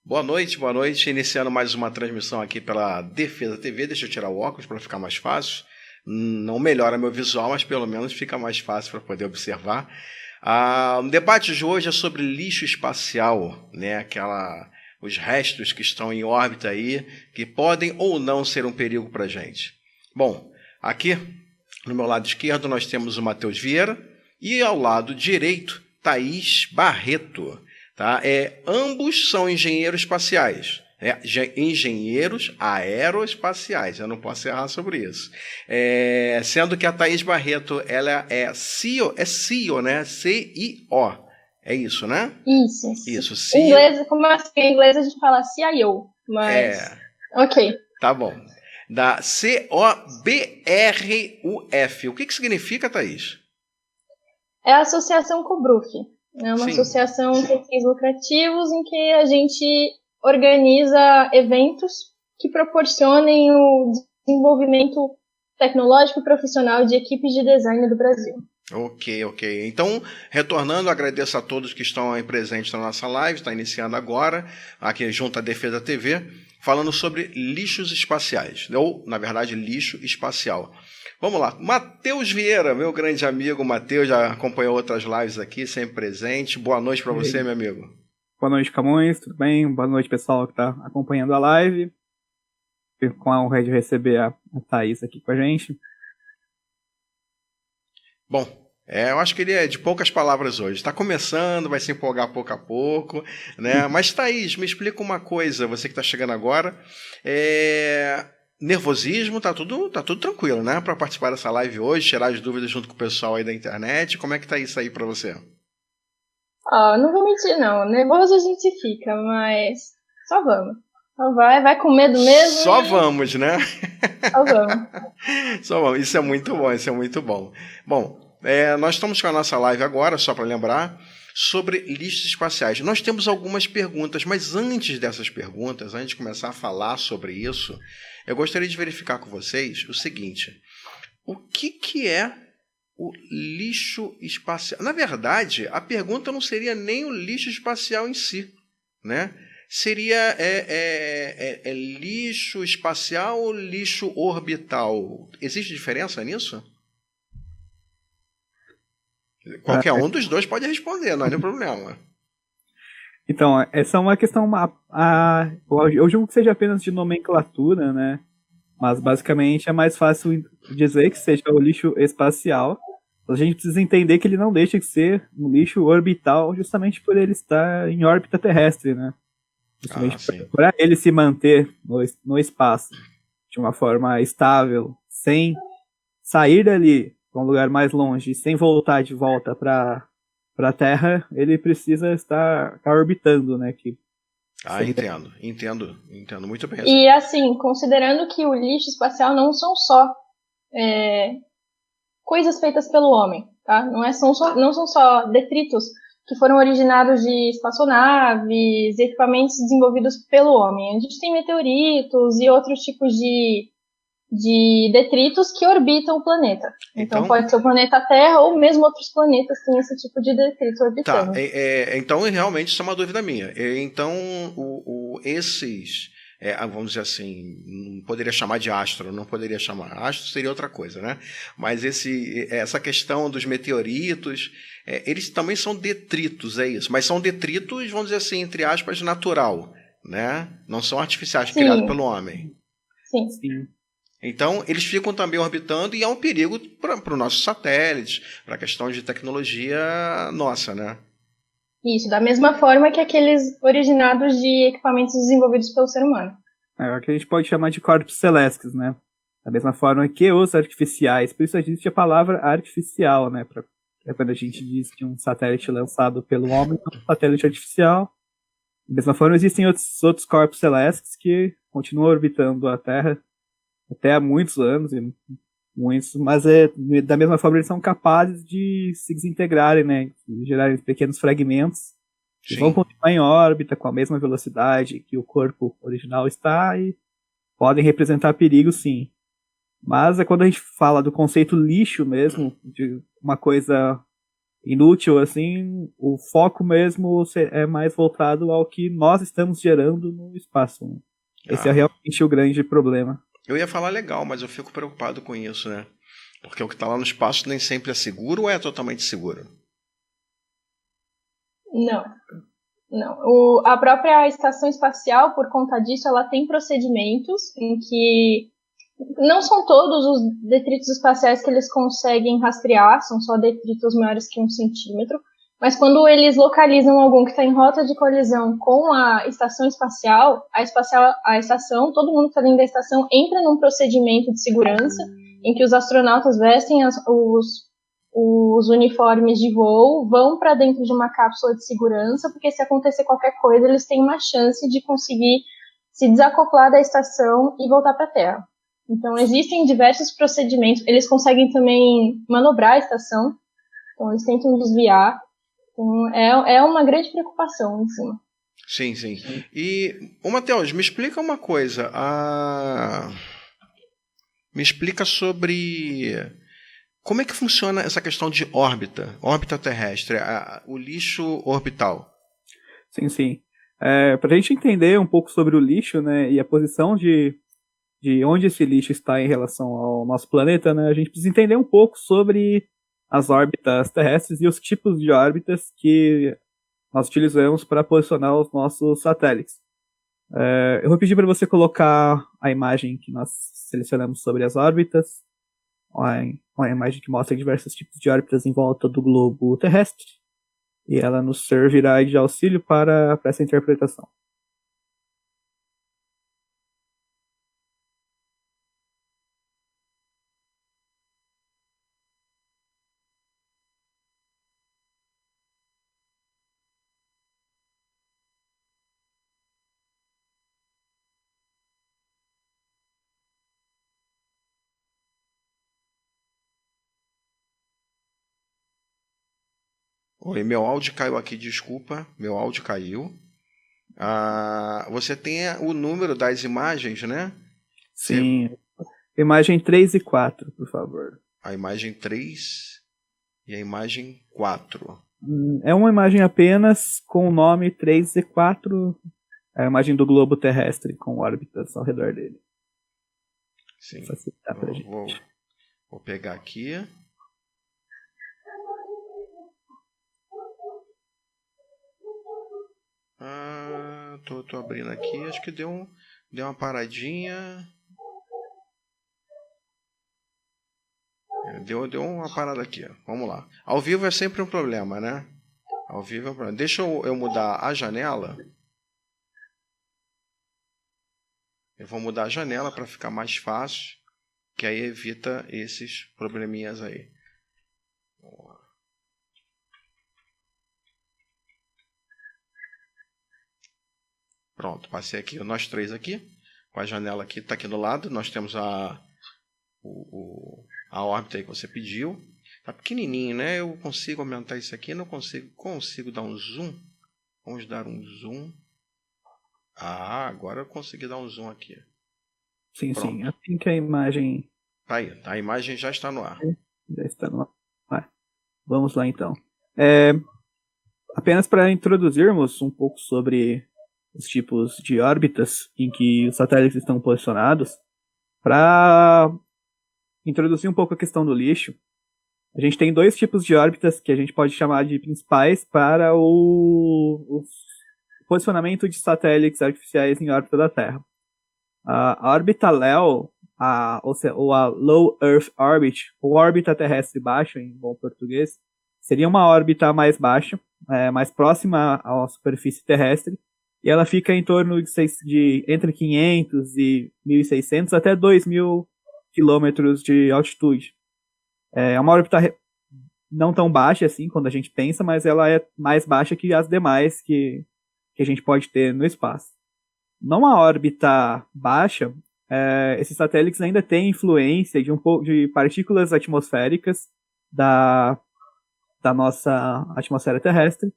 Boa noite, boa noite. Iniciando mais uma transmissão aqui pela Defesa TV. Deixa eu tirar o óculos para ficar mais fácil. Não melhora meu visual, mas pelo menos fica mais fácil para poder observar. O debate de hoje é sobre lixo espacial, né? Os restos que estão em órbita aí, que podem ou não ser um perigo para a gente. Bom, aqui no meu lado esquerdo nós temos o Matheus Vieira e ao lado direito, Thaís Barreto. Tá? Ambos são engenheiros espaciais, engenheiros aeroespaciais, eu não posso errar sobre isso. Sendo que a Thaís Barreto, ela é CEO, né? C-I-O, é isso, né? Isso. CEO. Em inglês, como assim? Em inglês a gente fala CIO, mas... Ok. Tá bom. Da C-O-B-R-U-F. O que significa, Thaís? É a Associação Cobruf. É uma associação sem fins lucrativos em que a gente organiza eventos que proporcionem o desenvolvimento tecnológico e profissional de equipes de design do Brasil. Ok. Então, retornando, agradeço a todos que estão aí presentes na nossa live, está iniciando agora, aqui junto à Defesa TV, falando sobre lixos espaciais, ou, na verdade, lixo espacial. Vamos lá, Matheus Vieira, meu grande amigo Matheus, já acompanhou outras lives aqui, sempre presente. Boa noite para você, meu amigo. Boa noite, Camões, tudo bem? Boa noite, pessoal que está acompanhando a live. Fico com a honra de receber a Thaís aqui com a gente. Bom, eu acho que ele é de poucas palavras hoje. Está começando, vai se empolgar pouco a pouco, né? Mas, Thaís, me explica uma coisa, você que está chegando agora. Nervosismo, tá tudo tranquilo, né? Para participar dessa live hoje, tirar as dúvidas junto com o pessoal aí da internet. Como é que tá isso aí para você? Não vou mentir, não. Nervoso a gente fica, mas só vamos. Só vai com medo mesmo. Só vamos, né? Só vamos. Só vamos. Isso é muito bom. Bom, nós estamos com a nossa live agora, só para lembrar, sobre lixos espaciais. Nós temos algumas perguntas, mas antes dessas perguntas, antes de começar a falar sobre isso, eu gostaria de verificar com vocês o seguinte: o que é o lixo espacial? Na verdade, a pergunta não seria nem o lixo espacial em si, né? Seria lixo espacial ou lixo orbital? Existe diferença nisso? Qualquer um dos dois pode responder, não é problema. Então, essa é uma questão... eu julgo que seja apenas de nomenclatura, né? Mas, basicamente, é mais fácil dizer que seja o lixo espacial. A gente precisa entender que ele não deixa de ser um lixo orbital, justamente por ele estar em órbita terrestre, né? Justamente para ele se manter no espaço de uma forma estável, sem sair dali para um lugar mais longe, sem voltar de volta para a Terra, ele precisa estar orbitando, né? Entendo muito bem. E assim, considerando que o lixo espacial não são só coisas feitas pelo homem, tá? Não são só detritos que foram originados de espaçonaves e equipamentos desenvolvidos pelo homem. A gente tem meteoritos e outros tipos de detritos que orbitam o planeta. Então pode ser o planeta Terra ou mesmo outros planetas têm esse tipo de detrito orbitando. Tá, então realmente isso é uma dúvida minha. Então esses, vamos dizer assim, não poderia chamar de astro, não poderia chamar. Astro seria outra coisa, né? Mas essa questão dos meteoritos, eles também são detritos, é isso. Mas são detritos, vamos dizer assim, entre aspas, natural, né? Não são artificiais, criados pelo homem. Sim. Então, eles ficam também orbitando e é um perigo para os nossos satélites, para a questão de tecnologia nossa, né? Isso, da mesma forma que aqueles originados de equipamentos desenvolvidos pelo ser humano. É o que a gente pode chamar de corpos celestes, né? Da mesma forma que os artificiais. Por isso existe a palavra artificial, né? Quando a gente diz que um satélite lançado pelo homem é um satélite artificial. Da mesma forma, existem outros corpos celestes que continuam orbitando a Terra até há muitos anos, mas da mesma forma eles são capazes de se desintegrarem, né? De gerarem pequenos fragmentos que vão continuar em órbita com a mesma velocidade que o corpo original está e podem representar perigo, sim. Mas é quando a gente fala do conceito lixo mesmo, de uma coisa inútil, assim, o foco mesmo é mais voltado ao que nós estamos gerando no espaço, né? Esse é realmente o grande problema. Eu ia falar legal, mas eu fico preocupado com isso, né? Porque o que está lá no espaço nem sempre é seguro ou é totalmente seguro? Não. A própria estação espacial, por conta disso, ela tem procedimentos em que não são todos os detritos espaciais que eles conseguem rastrear, são só detritos maiores que 1 centímetro, mas quando eles localizam algum que está em rota de colisão com a estação espacial, a estação, todo mundo que está dentro da estação entra num procedimento de segurança em que os astronautas vestem os uniformes de voo, vão para dentro de uma cápsula de segurança, porque se acontecer qualquer coisa, eles têm uma chance de conseguir se desacoplar da estação e voltar para a Terra. Então, existem diversos procedimentos. Eles conseguem também manobrar a estação, então eles tentam desviar. Então, é uma grande preocupação em cima. Sim. E, Matheus, me explica uma coisa. Me explica sobre como é que funciona essa questão de órbita terrestre, o lixo orbital. Sim. Para a gente entender um pouco sobre o lixo, né, e a posição de onde esse lixo está em relação ao nosso planeta, né, a gente precisa entender um pouco sobre as órbitas terrestres e os tipos de órbitas que nós utilizamos para posicionar os nossos satélites. Eu vou pedir para você colocar a imagem que nós selecionamos sobre as órbitas, uma imagem que mostra diversos tipos de órbitas em volta do globo terrestre, e ela nos servirá de auxílio para essa interpretação. Oi, meu áudio caiu aqui, desculpa. Meu áudio caiu. Você tem o número das imagens, né? Sim. Imagem 3 e 4, por favor. A imagem 3 e a imagem 4. É uma imagem apenas com o nome 3 e 4. É a imagem do globo terrestre com órbitas ao redor dele. Sim. Vou pegar aqui. Tô abrindo aqui, acho que deu uma paradinha. Deu uma parada aqui, vamos lá. Ao vivo é sempre um problema, né? Ao vivo é um problema. Deixa eu mudar a janela. Eu vou mudar a janela para ficar mais fácil, que aí evita esses probleminhas aí. Vamos lá. Pronto, passei aqui, nós três aqui, com a janela aqui, está aqui do lado, nós temos a órbita aí que você pediu. Tá pequenininho, né? Eu consigo aumentar isso aqui, não consigo dar um zoom. Vamos dar um zoom. Agora eu consegui dar um zoom aqui. Sim, pronto. Sim, assim que a imagem... Aí, a imagem já está no ar. Já está no ar. Vamos lá então. Apenas para introduzirmos um pouco sobre os tipos de órbitas em que os satélites estão posicionados, para introduzir um pouco a questão do lixo, a gente tem dois tipos de órbitas que a gente pode chamar de principais para o posicionamento de satélites artificiais em órbita da Terra. A órbita LEO, ou a Low Earth Orbit, ou órbita terrestre baixa, em bom português, seria uma órbita mais baixa, mais próxima à superfície terrestre, e ela fica em torno de entre 500 e 1.600 até 2.000 quilômetros de altitude. É uma órbita não tão baixa assim, quando a gente pensa, mas ela é mais baixa que as demais que a gente pode ter no espaço. Numa órbita baixa, esses satélites ainda têm influência de um pouco de partículas atmosféricas da nossa atmosfera terrestre,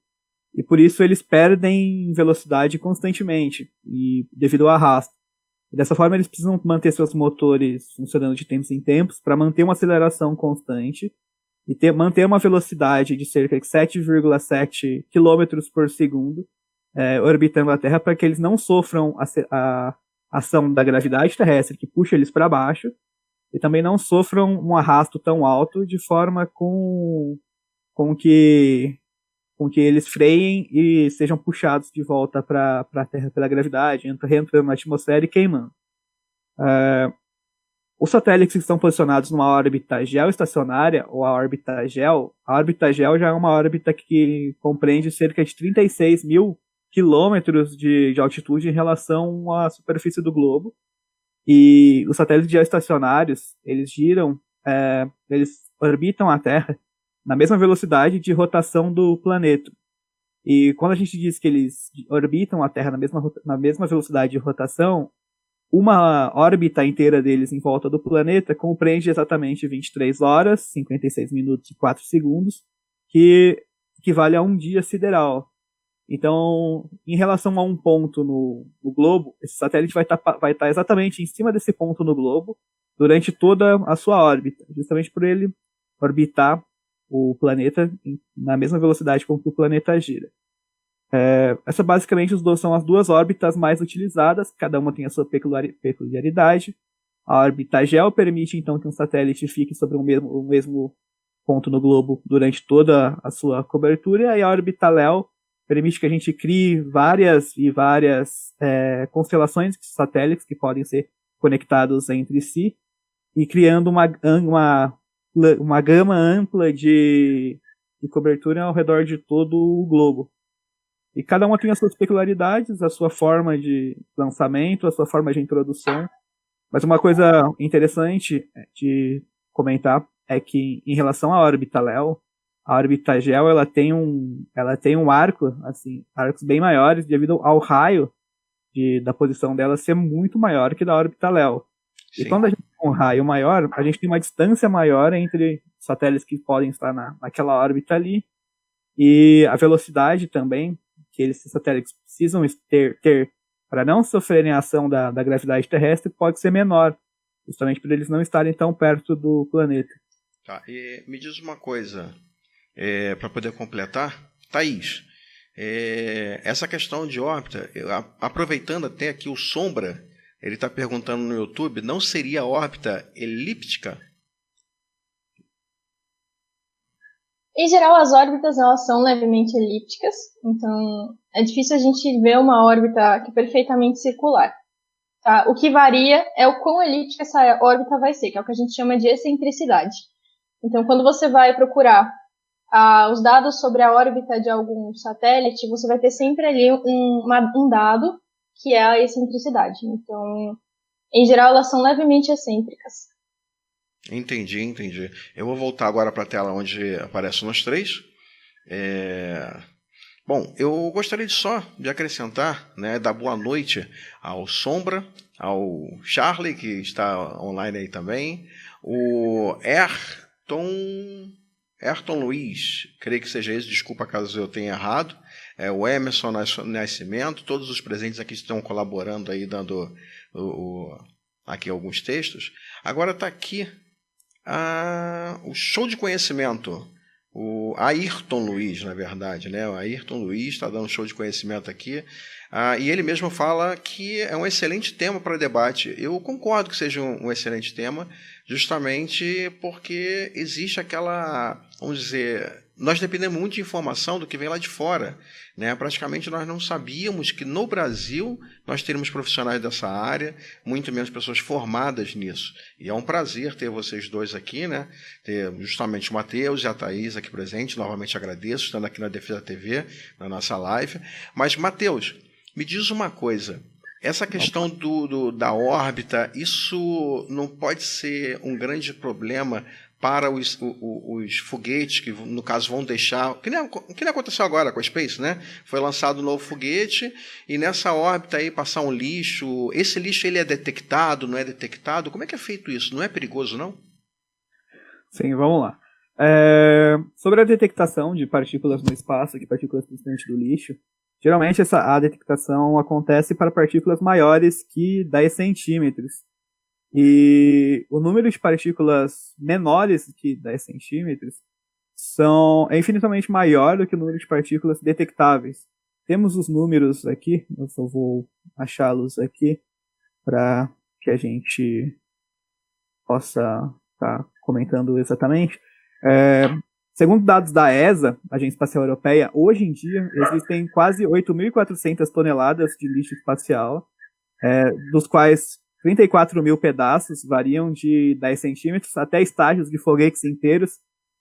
e por isso eles perdem velocidade constantemente, e devido ao arrasto. Dessa forma, eles precisam manter seus motores funcionando de tempos em tempos para manter uma aceleração constante e manter uma velocidade de cerca de 7,7 km por segundo, orbitando a Terra, para que eles não sofram a ação da gravidade terrestre que puxa eles para baixo, e também não sofram um arrasto tão alto de forma com que eles freiem e sejam puxados de volta para a Terra pela gravidade, reentrando na atmosfera e queimando. Os satélites que estão posicionados numa órbita geoestacionária, ou a órbita GEO já é uma órbita que compreende cerca de 36 mil quilômetros de altitude em relação à superfície do globo. E os satélites geoestacionários, eles eles orbitam a Terra na mesma velocidade de rotação do planeta. E quando a gente diz que eles orbitam a Terra na mesma velocidade de rotação, uma órbita inteira deles em volta do planeta compreende exatamente 23 horas, 56 minutos e 4 segundos, que equivale a um dia sideral. Então, em relação a um ponto no globo, esse satélite vai estar exatamente em cima desse ponto no globo durante toda a sua órbita, justamente por ele orbitar o planeta na mesma velocidade com que o planeta gira. Essa basicamente são as duas órbitas mais utilizadas, cada uma tem a sua peculiaridade. A órbita GEO permite então que um satélite fique sobre o mesmo ponto no globo durante toda a sua cobertura, e a órbita LEO permite que a gente crie várias constelações de satélites que podem ser conectados entre si, e criando uma gama ampla de cobertura ao redor de todo o globo. E cada uma tem as suas peculiaridades, a sua forma de lançamento, a sua forma de introdução. Mas uma coisa interessante de comentar é que, em relação à órbita LEO, a órbita GEO ela tem um arco, assim, arcos bem maiores, devido ao raio da posição dela ser muito maior que da órbita LEO. Sim. E quando a gente tem um raio maior, a gente tem uma distância maior entre satélites que podem estar naquela órbita ali, e a velocidade também que esses satélites precisam ter para não sofrerem a ação da gravidade terrestre pode ser menor, justamente por eles não estarem tão perto do planeta. Tá, e me diz uma coisa, para poder completar, Thaís, essa questão de órbita, aproveitando até aqui o Sombra, ele está perguntando no YouTube, não seria órbita elíptica? Em geral, as órbitas elas são levemente elípticas, então é difícil a gente ver uma órbita que é perfeitamente circular. Tá? O que varia é o quão elíptica essa órbita vai ser, que é o que a gente chama de excentricidade. Então, quando você vai procurar os dados sobre a órbita de algum satélite, você vai ter sempre ali um dado que é a excentricidade. Então, em geral, elas são levemente excêntricas. Entendi. Eu vou voltar agora para a tela onde aparecem nós três. Bom, eu gostaria de acrescentar, né, dar boa noite ao Sombra, ao Charlie, que está online aí também, o Ayrton Luiz, creio que seja esse, desculpa caso eu tenha errado, o Emerson Nascimento, todos os presentes aqui estão colaborando aí, dando aqui alguns textos. Agora está aqui o show de conhecimento, o Ayrton Luiz, na verdade, né? O Ayrton Luiz está dando show de conhecimento aqui, e ele mesmo fala que é um excelente tema para debate. Eu concordo que seja um excelente tema, justamente porque existe aquela, vamos dizer, nós dependemos muito de informação do que vem lá de fora, né? Praticamente nós não sabíamos que no Brasil nós teríamos profissionais dessa área, muito menos pessoas formadas nisso. E é um prazer ter vocês dois aqui, né? Ter justamente o Matheus e a Thaís aqui presentes. Novamente agradeço, estando aqui na Defesa TV, na nossa live. Mas, Matheus, me diz uma coisa. Essa questão da órbita, isso não pode ser um grande problema para os foguetes que, no caso, vão deixar... Que nem aconteceu agora com a Space, né? Foi lançado um novo foguete e nessa órbita aí passar um lixo. Esse lixo ele é detectado, não é detectado? Como é que é feito isso? Não é perigoso, não? Sim, vamos lá. Sobre a detectação de partículas no espaço, de partículas principalmente do lixo, geralmente a detectação acontece para partículas maiores que 10 centímetros. E o número de partículas menores que 10 centímetros é infinitamente maior do que o número de partículas detectáveis. Temos os números aqui, eu só vou achá-los aqui para que a gente possa estar comentando exatamente. Segundo dados da ESA, Agência Espacial Europeia, hoje em dia existem quase 8.400 toneladas de lixo espacial, dos quais 34 mil pedaços variam de 10 centímetros até estágios de foguetes inteiros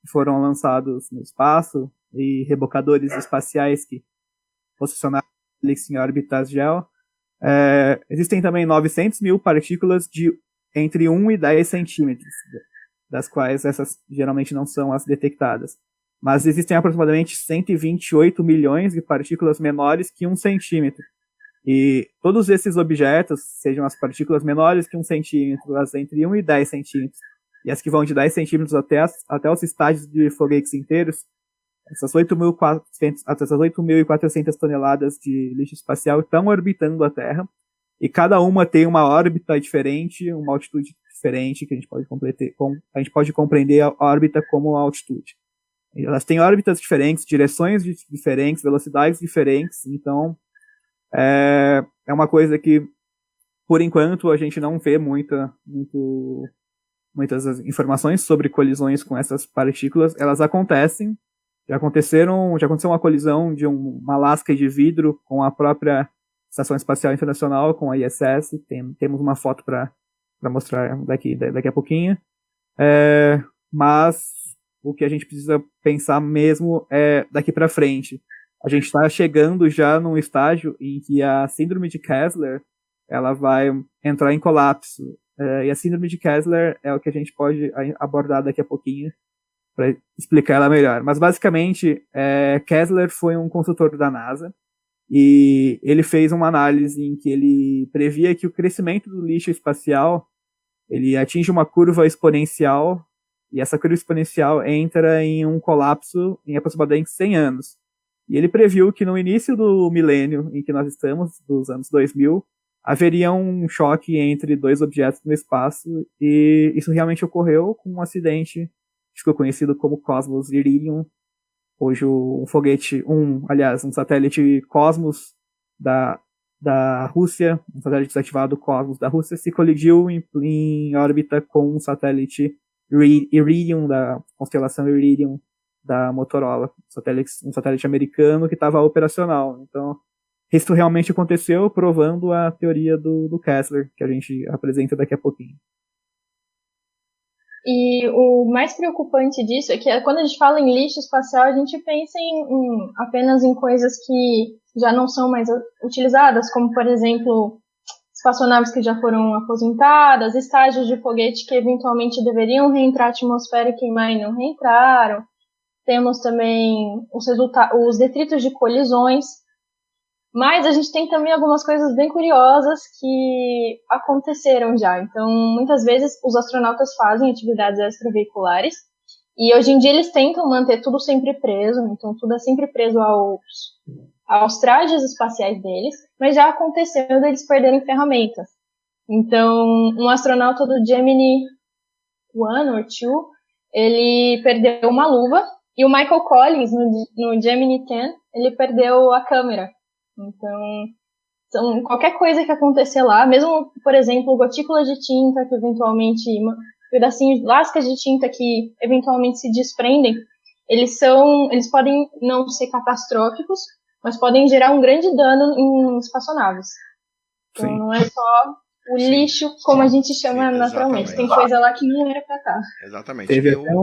que foram lançados no espaço e rebocadores espaciais que posicionaram em órbitas GEO. Existem também 900 mil partículas de entre 1 e 10 centímetros, das quais essas geralmente não são as detectadas. Mas existem aproximadamente 128 milhões de partículas menores que 1 centímetro. E todos esses objetos, sejam as partículas menores que 1 centímetro, as entre 1 e 10 centímetros, e as que vão de 10 centímetros até os estágios de foguetes inteiros, essas 8.400 toneladas de lixo espacial estão orbitando a Terra, e cada uma tem uma órbita diferente, uma altitude diferente, que a gente pode compreender a órbita como a altitude. Elas têm órbitas diferentes, direções diferentes, velocidades diferentes, então é uma coisa que, por enquanto, a gente não vê muitas informações sobre colisões com essas partículas. Elas acontecem. Já aconteceu uma colisão de uma lasca de vidro com a própria Estação Espacial Internacional, com a ISS. Temos uma foto para mostrar daqui a pouquinho. Mas o que a gente precisa pensar mesmo é daqui para frente. A gente está chegando já num estágio em que a síndrome de Kessler ela vai entrar em colapso. E a síndrome de Kessler é o que a gente pode abordar daqui a pouquinho para explicar ela melhor. Mas, basicamente, Kessler foi um consultor da NASA e ele fez uma análise em que ele previa que o crescimento do lixo espacial ele atinge uma curva exponencial e essa curva exponencial entra em um colapso em aproximadamente 100 anos. E ele previu que no início do milênio em que nós estamos, dos anos 2000, haveria um choque entre dois objetos no espaço, e isso realmente ocorreu com um acidente que ficou conhecido como Cosmos Iridium, cujo um satélite Cosmos da Rússia, um satélite desativado Cosmos da Rússia, se colidiu em órbita com um satélite Iridium, da constelação Iridium, da Motorola, um satélite americano que estava operacional. Então, isso realmente aconteceu, provando a teoria do Kessler, que a gente apresenta daqui a pouquinho. E o mais preocupante disso é que quando a gente fala em lixo espacial, a gente pensa apenas em coisas que já não são mais utilizadas, como, por exemplo, espaçonaves que já foram aposentadas, estágios de foguete que eventualmente deveriam reentrar à atmosfera e queimar e não reentraram. Temos também os detritos de colisões, mas a gente tem também algumas coisas bem curiosas que aconteceram já. Então, muitas vezes, os astronautas fazem atividades extraveiculares e hoje em dia eles tentam manter tudo sempre preso, então tudo é sempre preso aos trajes espaciais deles, mas já aconteceu deles perderem ferramentas. Então, um astronauta do Gemini 1 ou 2, ele perdeu uma luva, e o Michael Collins, no Gemini 10, ele perdeu a câmera. Então, qualquer coisa que acontecer lá, mesmo, por exemplo, gotículas de tinta que eventualmente, pedacinhos, lascas de tinta que eventualmente se desprendem, eles podem não ser catastróficos, mas podem gerar um grande dano em espaçonaves. Então, não é só o lixo, como a gente chama naturalmente. Tem coisa lá que não era pra estar. Exatamente. Teve até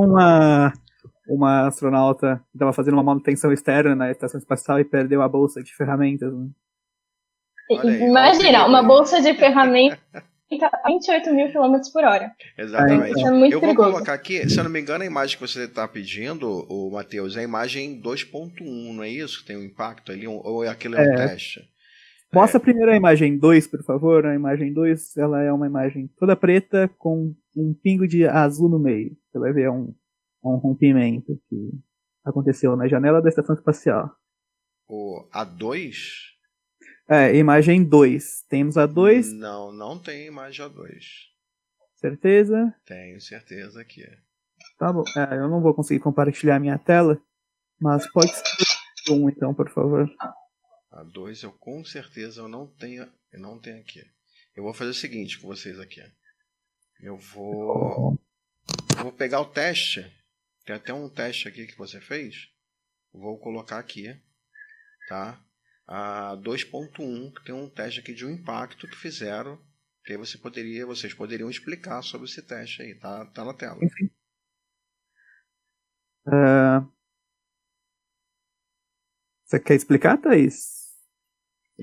uma astronauta que estava fazendo uma manutenção externa na estação espacial e perdeu a bolsa de ferramentas. Né? Imagina, uma bolsa de ferramentas a 28 mil km por hora. Exatamente. Isso é muito eu perigoso. Vou colocar aqui, se eu não me engano, a imagem que você está pedindo, o Matheus, é a imagem 2.1, não é isso? Que tem um impacto ali, ou aquilo é um teste? Mostra primeiro a imagem 2, por favor. A imagem 2, ela é uma imagem toda preta com um pingo de azul no meio. Você vai ver um rompimento que aconteceu na janela da estação espacial. O A2? Imagem 2. Temos a 2? Não tem imagem A2. Certeza? Tenho certeza aqui. Tá bom. Eu não vou conseguir compartilhar minha tela, mas pode ser um, então, por favor. A 2 eu com certeza eu não tenho aqui. Eu vou fazer o seguinte com vocês aqui. Eu vou pegar o teste. Tem até um teste aqui que você fez. Vou colocar aqui, tá? A 2.1, que tem um teste aqui de um impacto que fizeram. Que aí vocês poderiam explicar sobre esse teste aí, tá na tela. Enfim. Você quer explicar, Thaís?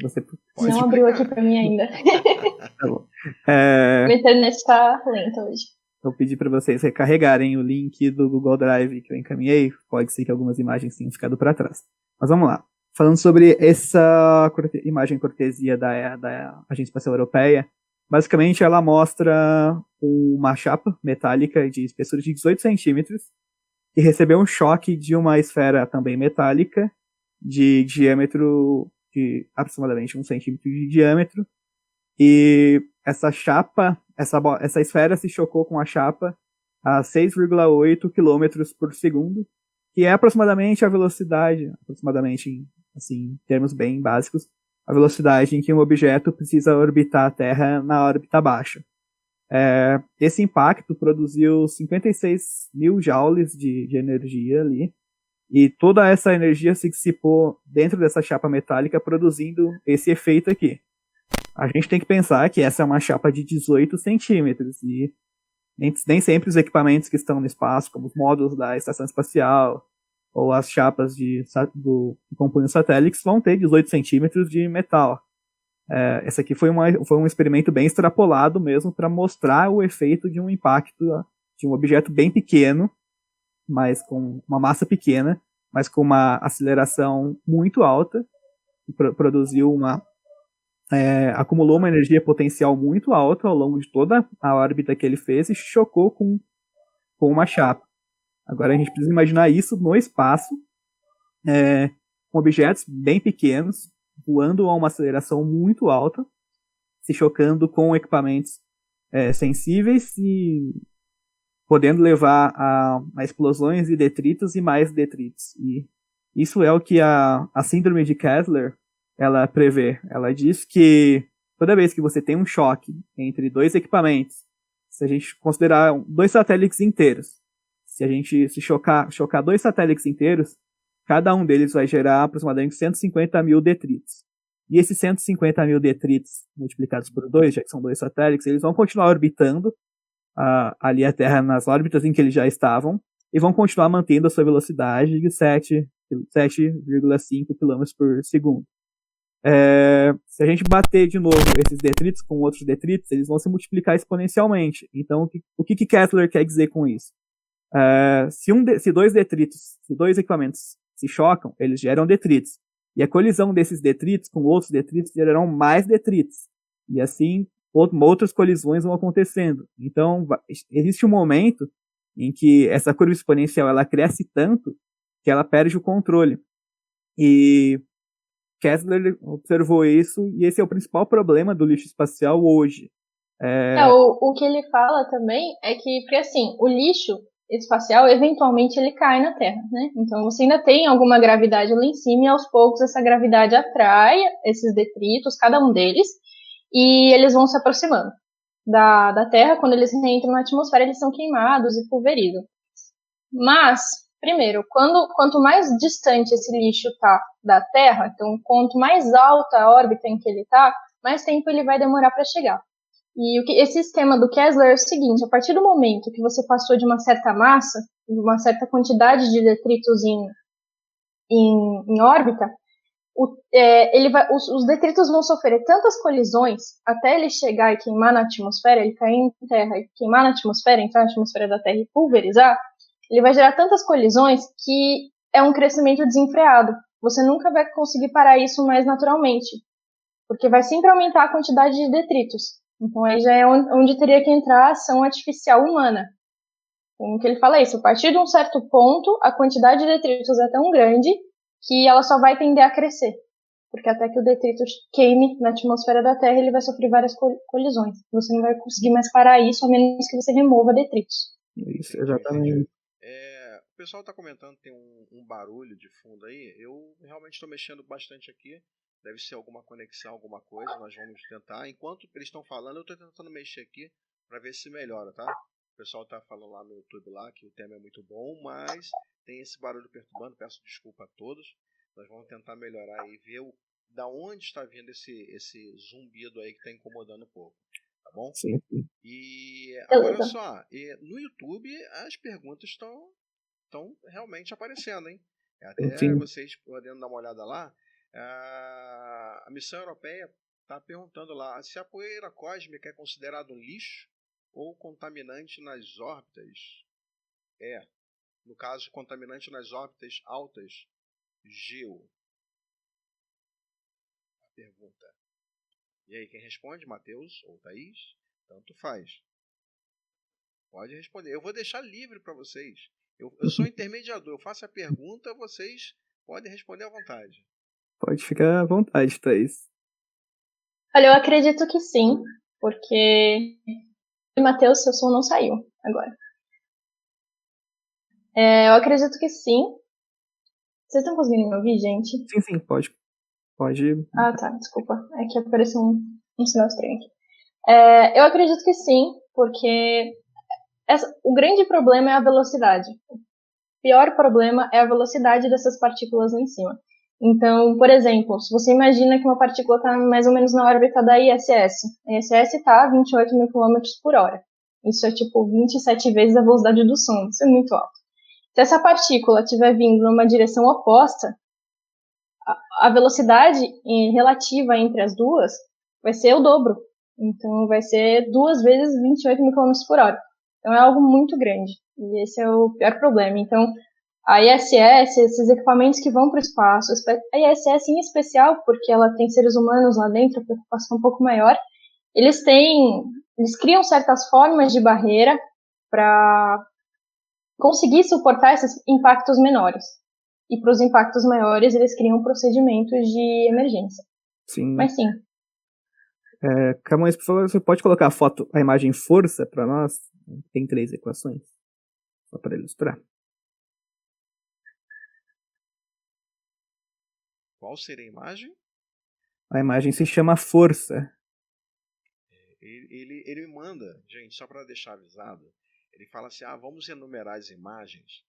Você não abriu aqui para mim ainda. Tá bom. Minha internet está lenta hoje. Eu pedi para vocês recarregarem o link do Google Drive que eu encaminhei. Pode ser que algumas imagens tenham ficado para trás. Mas vamos lá. Falando sobre essa imagem cortesia da Agência Espacial Europeia, basicamente ela mostra uma chapa metálica de espessura de 18 centímetros que recebeu um choque de uma esfera também metálica de diâmetro de aproximadamente 1 centímetro de diâmetro. E essa chapa, essa esfera se chocou com a chapa a 6,8 km por segundo, que é aproximadamente a velocidade, assim, em termos bem básicos, a velocidade em que um objeto precisa orbitar a Terra na órbita baixa. Esse impacto produziu 56 mil joules de energia ali, e toda essa energia se dissipou dentro dessa chapa metálica, produzindo esse efeito aqui. A gente tem que pensar que essa é uma chapa de 18 centímetros, e nem sempre os equipamentos que estão no espaço, como os módulos da estação espacial, ou as chapas que compõem os satélites, vão ter 18 centímetros de metal. Essa aqui foi um experimento bem extrapolado mesmo, para mostrar o efeito de um impacto de um objeto bem pequeno, mas com uma massa pequena, mas com uma aceleração muito alta, que acumulou uma energia potencial muito alta ao longo de toda a órbita que ele fez e chocou com uma chapa. Agora a gente precisa imaginar isso no espaço, com objetos bem pequenos, voando a uma aceleração muito alta, se chocando com equipamentos sensíveis e podendo levar a explosões e detritos e mais detritos. E isso é o que a síndrome de Kessler ela prevê. Ela diz que toda vez que você tem um choque entre dois equipamentos, se a gente considerar 2 satélites inteiros, se a gente chocar 2 satélites inteiros, cada um deles vai gerar aproximadamente 150 mil detritos. E esses 150 mil detritos multiplicados por 2, já que são 2 satélites, eles vão continuar orbitando ali a Terra nas órbitas em que eles já estavam, e vão continuar mantendo a sua velocidade de 7,5 km por segundo. Se a gente bater de novo esses detritos com outros detritos, eles vão se multiplicar exponencialmente. Então, o que Kessler quer dizer com isso? Se dois equipamentos se chocam, eles geram detritos. E a colisão desses detritos com outros detritos gerarão mais detritos. E assim, outras colisões vão acontecendo. Então, existe um momento em que essa curva exponencial ela cresce tanto que ela perde o controle. E Kessler observou isso, e esse é o principal problema do lixo espacial hoje. O que ele fala também é que, porque assim, o lixo espacial, eventualmente, ele cai na Terra, né? Então, você ainda tem alguma gravidade lá em cima, e aos poucos essa gravidade atrai esses detritos, cada um deles, e eles vão se aproximando da Terra. Quando eles entram na atmosfera, eles são queimados e pulverizam. Mas, primeiro, quanto mais distante esse lixo está da Terra, então quanto mais alta a órbita em que ele está, mais tempo ele vai demorar para chegar. E esse esquema do Kessler é o seguinte: a partir do momento que você passou de uma certa massa, de uma certa quantidade de detritos em órbita, os detritos vão sofrer tantas colisões até ele chegar e queimar na atmosfera, ele cair em terra e queimar na atmosfera, entrar na atmosfera da Terra e pulverizar, ele vai gerar tantas colisões que é um crescimento desenfreado. Você nunca vai conseguir parar isso mais naturalmente, porque vai sempre aumentar a quantidade de detritos. Então aí já é onde teria que entrar a ação artificial humana. Então, o que ele fala é isso: a partir de um certo ponto, a quantidade de detritos é tão grande que ela só vai tender a crescer. Porque até que o detrito queime na atmosfera da Terra, ele vai sofrer várias colisões. Você não vai conseguir mais parar isso, a menos que você remova detritos. Isso, exatamente. pessoal está comentando que tem um barulho de fundo aí. Eu realmente estou mexendo bastante aqui. Deve ser alguma conexão, alguma coisa. Nós vamos tentar. Enquanto eles estão falando, eu estou tentando mexer aqui para ver se melhora, tá? O pessoal está falando lá no YouTube lá que o tema é muito bom, mas tem esse barulho perturbando. Peço desculpa a todos. Nós vamos tentar melhorar e ver da onde está vindo esse zumbido aí que está incomodando um pouco. Tá bom? Sim. E agora Beleza. só, no YouTube as perguntas estão realmente aparecendo, hein? Até Sim. vocês podendo dar uma olhada lá, a missão europeia está perguntando lá se a poeira cósmica é considerada um lixo ou contaminante nas órbitas. No caso, contaminante nas órbitas altas, geo. A pergunta. E aí, quem responde? Matheus ou Thaís? Tanto faz. Pode responder. Eu vou deixar livre para vocês. Eu sou intermediador. Eu faço a pergunta, vocês podem responder à vontade. Pode ficar à vontade, Thaís. Olha, eu acredito que sim, porque Matheus, seu som não saiu agora. Eu acredito que sim. Vocês estão conseguindo me ouvir, gente? Sim, pode. Ah, tá, desculpa. É que apareceu um sinal estranho aqui. Eu acredito que sim, porque o grande problema é a velocidade. O pior problema é a velocidade dessas partículas lá em cima. Então, por exemplo, se você imagina que uma partícula está mais ou menos na órbita da ISS. A ISS está a 28 mil km por hora. Isso é tipo 27 vezes a velocidade do som. Isso é muito alto. Se essa partícula estiver vindo numa direção oposta, a velocidade relativa entre as duas vai ser o dobro. Então, vai ser 2 vezes 28 mil km por hora. Então, é algo muito grande. E esse é o pior problema. Então, a ISS, esses equipamentos que vão para o espaço, a ISS em especial, porque ela tem seres humanos lá dentro, a preocupação um pouco maior, eles criam certas formas de barreira para conseguir suportar esses impactos menores. E para os impactos maiores, eles criam procedimentos de emergência. Sim. Mas sim. Camões, por favor, você pode colocar a imagem força para nós? Tem 3 equações. Só para ilustrar. Qual seria a imagem? A imagem se chama força. Ele manda, gente, só para deixar avisado, ele fala assim, vamos enumerar as imagens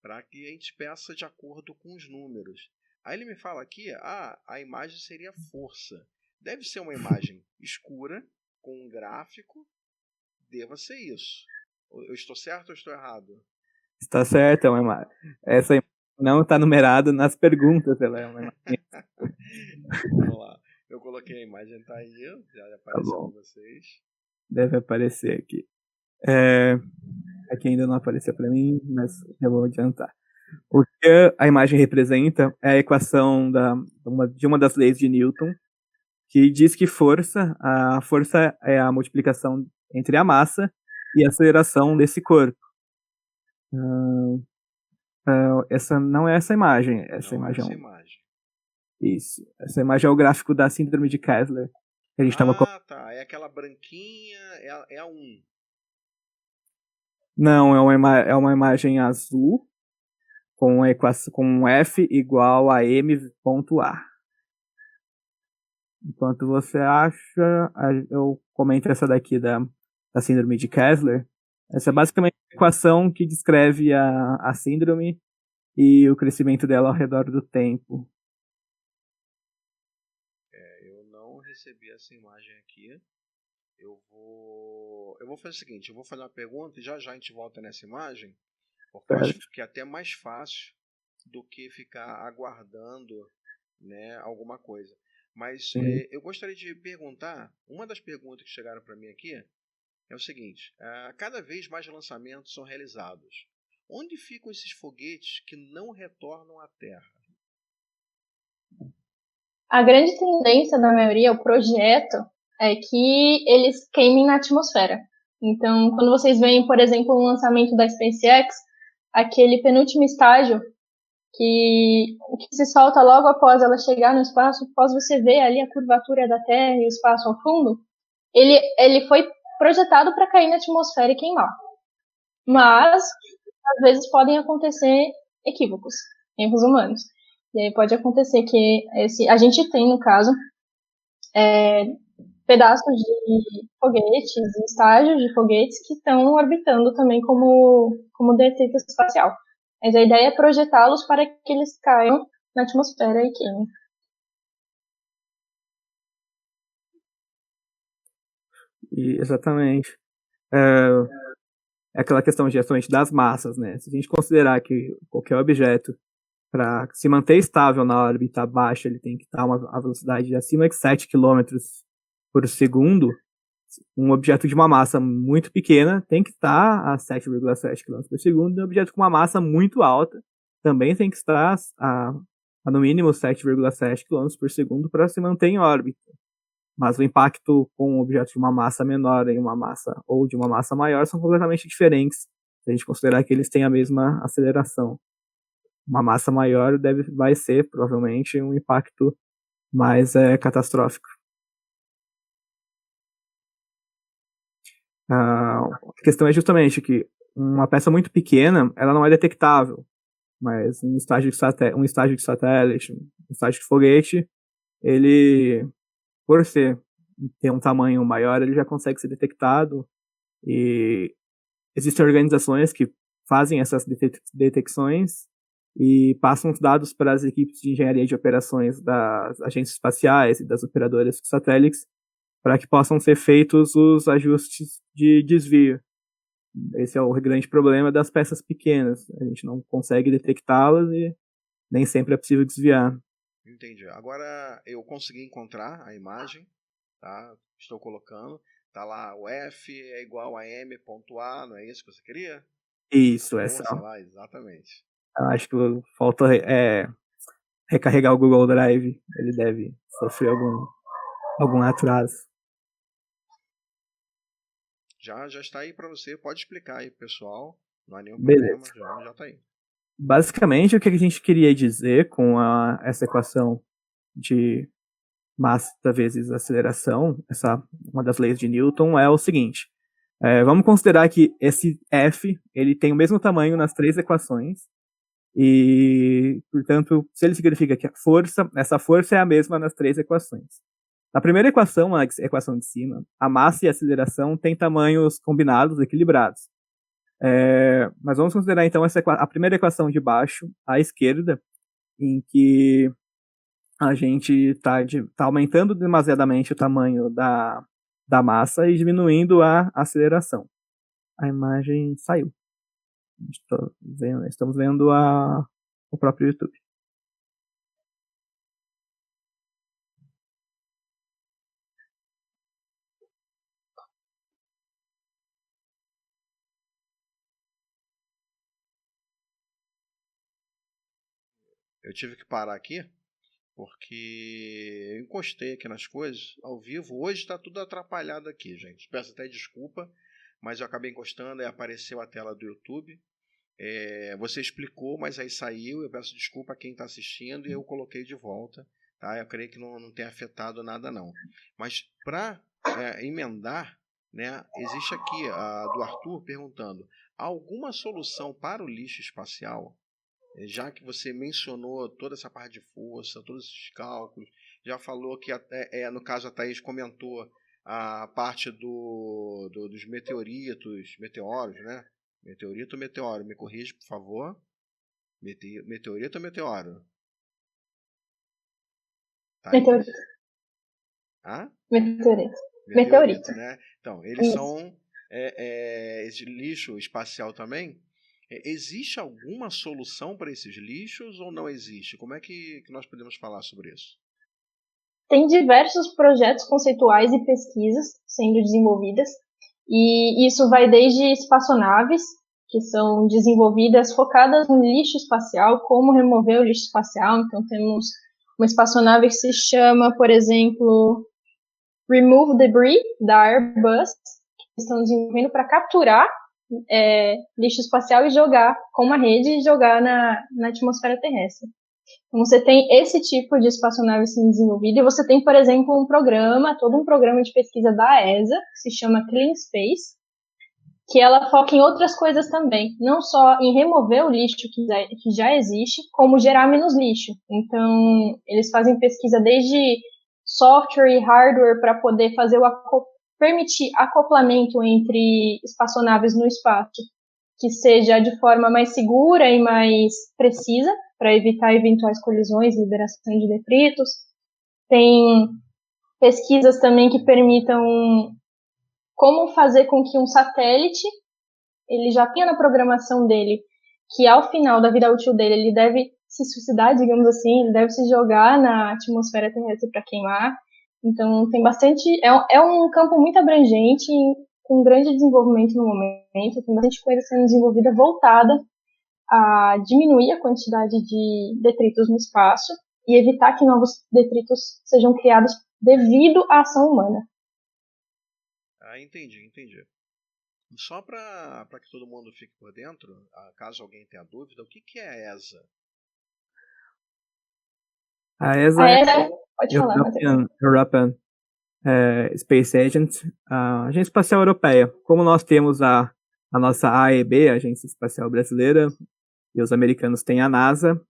para que a gente peça de acordo com os números. Aí ele me fala aqui, a imagem seria força. Deve ser uma imagem escura, com um gráfico, deva ser isso. Eu estou certo ou estou errado? Está certo, é uma imagem. Essa imagem não está numerada nas perguntas, ela é uma imagem. Vamos lá. Eu coloquei a imagem, tá aí, já apareceu para vocês. Deve aparecer aqui. Aqui ainda não apareceu para mim, mas eu vou adiantar. O que a imagem representa é a equação de uma das leis de Newton, que diz que a força é a multiplicação entre a massa e a aceleração desse corpo. Essa não é essa imagem. Essa imagem. Isso. Essa imagem é o gráfico da síndrome de Kessler. Que a gente tá. É aquela branquinha, é a 1. Não, é uma imagem azul com a equação com F igual a m.a. Enquanto você acha, eu comento essa daqui da síndrome de Kessler. Essa é basicamente a equação que descreve a síndrome e o crescimento dela ao redor do tempo. Eu não recebi essa imagem aqui. Eu vou fazer o seguinte, eu vou fazer uma pergunta e já a gente volta nessa imagem, porque eu acho que é até mais fácil do que ficar aguardando, né, alguma coisa. Mas eu gostaria de perguntar, uma das perguntas que chegaram para mim aqui é o seguinte, cada vez mais lançamentos são realizados. Onde ficam esses foguetes que não retornam à Terra? A grande tendência da maioria, o projeto, é que eles queimem na atmosfera. Então, quando vocês veem, por exemplo, o lançamento da SpaceX, aquele penúltimo estágio, que o que se solta logo após ela chegar no espaço, após você ver ali a curvatura da Terra e o espaço ao fundo, ele foi projetado para cair na atmosfera e queimar. Mas às vezes podem acontecer equívocos, erros humanos. E aí pode acontecer que a gente tem, no caso, pedaços de foguetes e estágios de foguetes que estão orbitando também como detrito espacial. Mas a ideia é projetá-los para que eles caiam na atmosfera e queimem. Exatamente. É aquela questão justamente das massas, né? Se a gente considerar que qualquer objeto, para se manter estável na órbita baixa, ele tem que estar a velocidade de acima de 7 km por segundo, um objeto de uma massa muito pequena tem que estar a 7,7 km por segundo, e um objeto com uma massa muito alta também tem que estar a no mínimo 7,7 km por segundo para se manter em órbita. Mas o impacto com um objeto de uma massa menor em uma massa ou de uma massa maior são completamente diferentes, se a gente considerar que eles têm a mesma aceleração. Uma massa maior vai ser, provavelmente, um impacto mais catastrófico. A questão é justamente que uma peça muito pequena, ela não é detectável, mas um estágio de satélite, um estágio de foguete, ele, por ter um tamanho maior, ele já consegue ser detectado, e existem organizações que fazem essas detecções e passam os dados para as equipes de engenharia de operações das agências espaciais e das operadoras de satélites para que possam ser feitos os ajustes de desvio. Esse é o grande problema das peças pequenas. A gente não consegue detectá-las e nem sempre é possível desviar. Entendi. Agora eu consegui encontrar a imagem, tá? Estou colocando. Tá lá, o F é igual a M ponto A, não é isso que você queria? Isso, essa. Lá, exatamente. Eu acho que falta recarregar o Google Drive. Ele deve sofrer algum atraso. Já está aí para você. Pode explicar aí, pessoal. Não há nenhum Beleza. problema. Já está aí. Basicamente, o que a gente queria dizer com essa equação de massa vezes aceleração, uma das leis de Newton, é o seguinte. Vamos considerar que esse F ele tem o mesmo tamanho nas três equações, e, portanto, se ele significa que essa força é a mesma nas três equações. Na primeira equação, a equação de cima, a massa e a aceleração têm tamanhos combinados, equilibrados. Mas vamos considerar então a primeira equação de baixo, à esquerda, em que a gente está aumentando demasiadamente o tamanho da massa e diminuindo a aceleração. A imagem saiu. Estamos vendo o próprio YouTube. Eu tive que parar aqui porque eu encostei aqui nas coisas ao vivo. Hoje está tudo atrapalhado aqui, gente. Peço até desculpa, mas eu acabei encostando e apareceu a tela do YouTube. Você explicou, mas aí saiu. Eu peço desculpa a quem está assistindo e eu coloquei de volta. Tá? Eu creio que não tem afetado nada, não. Mas para emendar, né, existe aqui a do Arthur perguntando: alguma solução para o lixo espacial? Já que você mencionou toda essa parte de força, todos esses cálculos, já falou que, no caso a Thaís comentou a parte dos meteoros, né? Meteorito ou meteoro? Me corrige, por favor. Meteorito ou meteoro? Thaís? Meteorito. Hã? Meteorito. Né? Então, eles são esse lixo espacial também. Existe alguma solução para esses lixos ou não existe? Como é que nós podemos falar sobre isso? Tem diversos projetos conceituais e pesquisas sendo desenvolvidas, e isso vai desde espaçonaves, que são desenvolvidas focadas no lixo espacial, como remover o lixo espacial. Então temos uma espaçonave que se chama, por exemplo, Remove Debris, da Airbus, que estão desenvolvendo para capturar lixo espacial e jogar com uma rede e jogar na atmosfera terrestre. Então você tem esse tipo de espaçonave sendo desenvolvida, e você tem, por exemplo, todo um programa de pesquisa da ESA, que se chama Clean Space, que ela foca em outras coisas também, não só em remover o lixo que já existe, como gerar menos lixo. Então, eles fazem pesquisa desde software e hardware para poder fazer permitir acoplamento entre espaçonaves no espaço, que seja de forma mais segura e mais precisa, para evitar eventuais colisões, liberação de detritos. Tem pesquisas também que permitam como fazer com que um satélite, ele já tenha na programação dele, que ao final da vida útil dele, ele deve se suicidar, digamos assim, ele deve se jogar na atmosfera terrestre para queimar. Então, tem bastante... É um campo muito abrangente, com grande desenvolvimento no momento, tem bastante coisa sendo desenvolvida voltada a diminuir a quantidade de detritos no espaço e evitar que novos detritos sejam criados devido à ação humana. Entendi. Só para que todo mundo fique por dentro, caso alguém tenha dúvida, o que é a ESA? A ESA pode falar, European Space Agency, a Agência Espacial Europeia. Como nós temos a nossa AEB, a Agência Espacial Brasileira, e os americanos têm a NASA,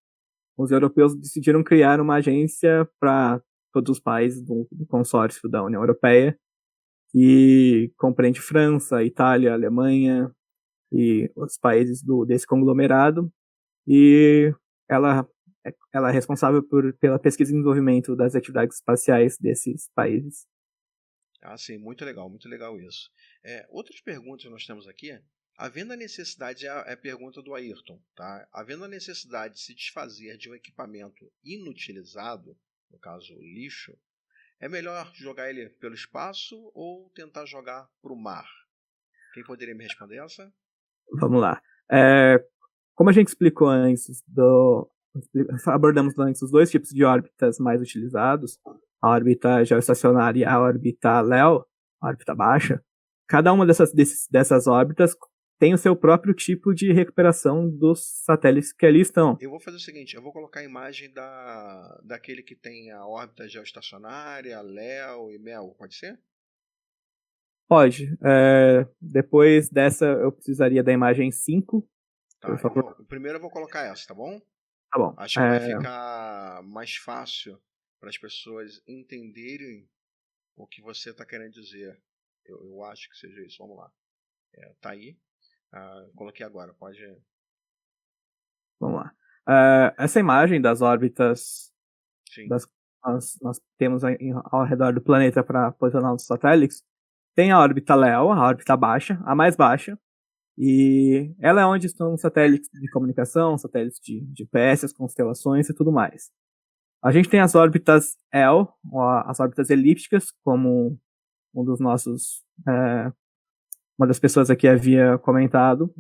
os europeus decidiram criar uma agência para todos os países do consórcio da União Europeia, que compreende França, Itália, Alemanha e outros países desse conglomerado, e ela é responsável pela pesquisa e desenvolvimento das atividades espaciais desses países. Sim, muito legal isso. Outras perguntas que nós temos aqui, havendo a necessidade, é a pergunta do Ayrton, tá? Havendo a necessidade de se desfazer de um equipamento inutilizado, no caso o lixo, é melhor jogar ele pelo espaço ou tentar jogar para o mar? Quem poderia me responder essa? Vamos lá. Como a gente explicou antes, abordamos antes os dois tipos de órbitas mais utilizados, a órbita geoestacionária e a órbita LEO, a órbita baixa. Cada uma dessas órbitas tem o seu próprio tipo de recuperação dos satélites que ali estão. Eu vou fazer o seguinte, eu vou colocar a imagem daquele que tem a órbita geoestacionária, LEO e MEO, pode ser? Pode. Depois dessa eu precisaria da imagem 5. Tá, primeiro eu vou colocar essa, tá bom? Tá bom. Acho que vai ficar mais fácil para as pessoas entenderem o que você está querendo dizer. Eu acho que seja isso, vamos lá. Tá aí. Coloquei agora, pode... Vamos lá. Essa imagem das órbitas nós temos ao redor do planeta para posicionar os satélites, tem a órbita LEO, a órbita baixa, a mais baixa, e ela é onde estão os satélites de comunicação, satélites de GPS, as constelações e tudo mais. A gente tem as órbitas EL, as órbitas elípticas, como um dos nossos... uma das pessoas aqui havia comentado.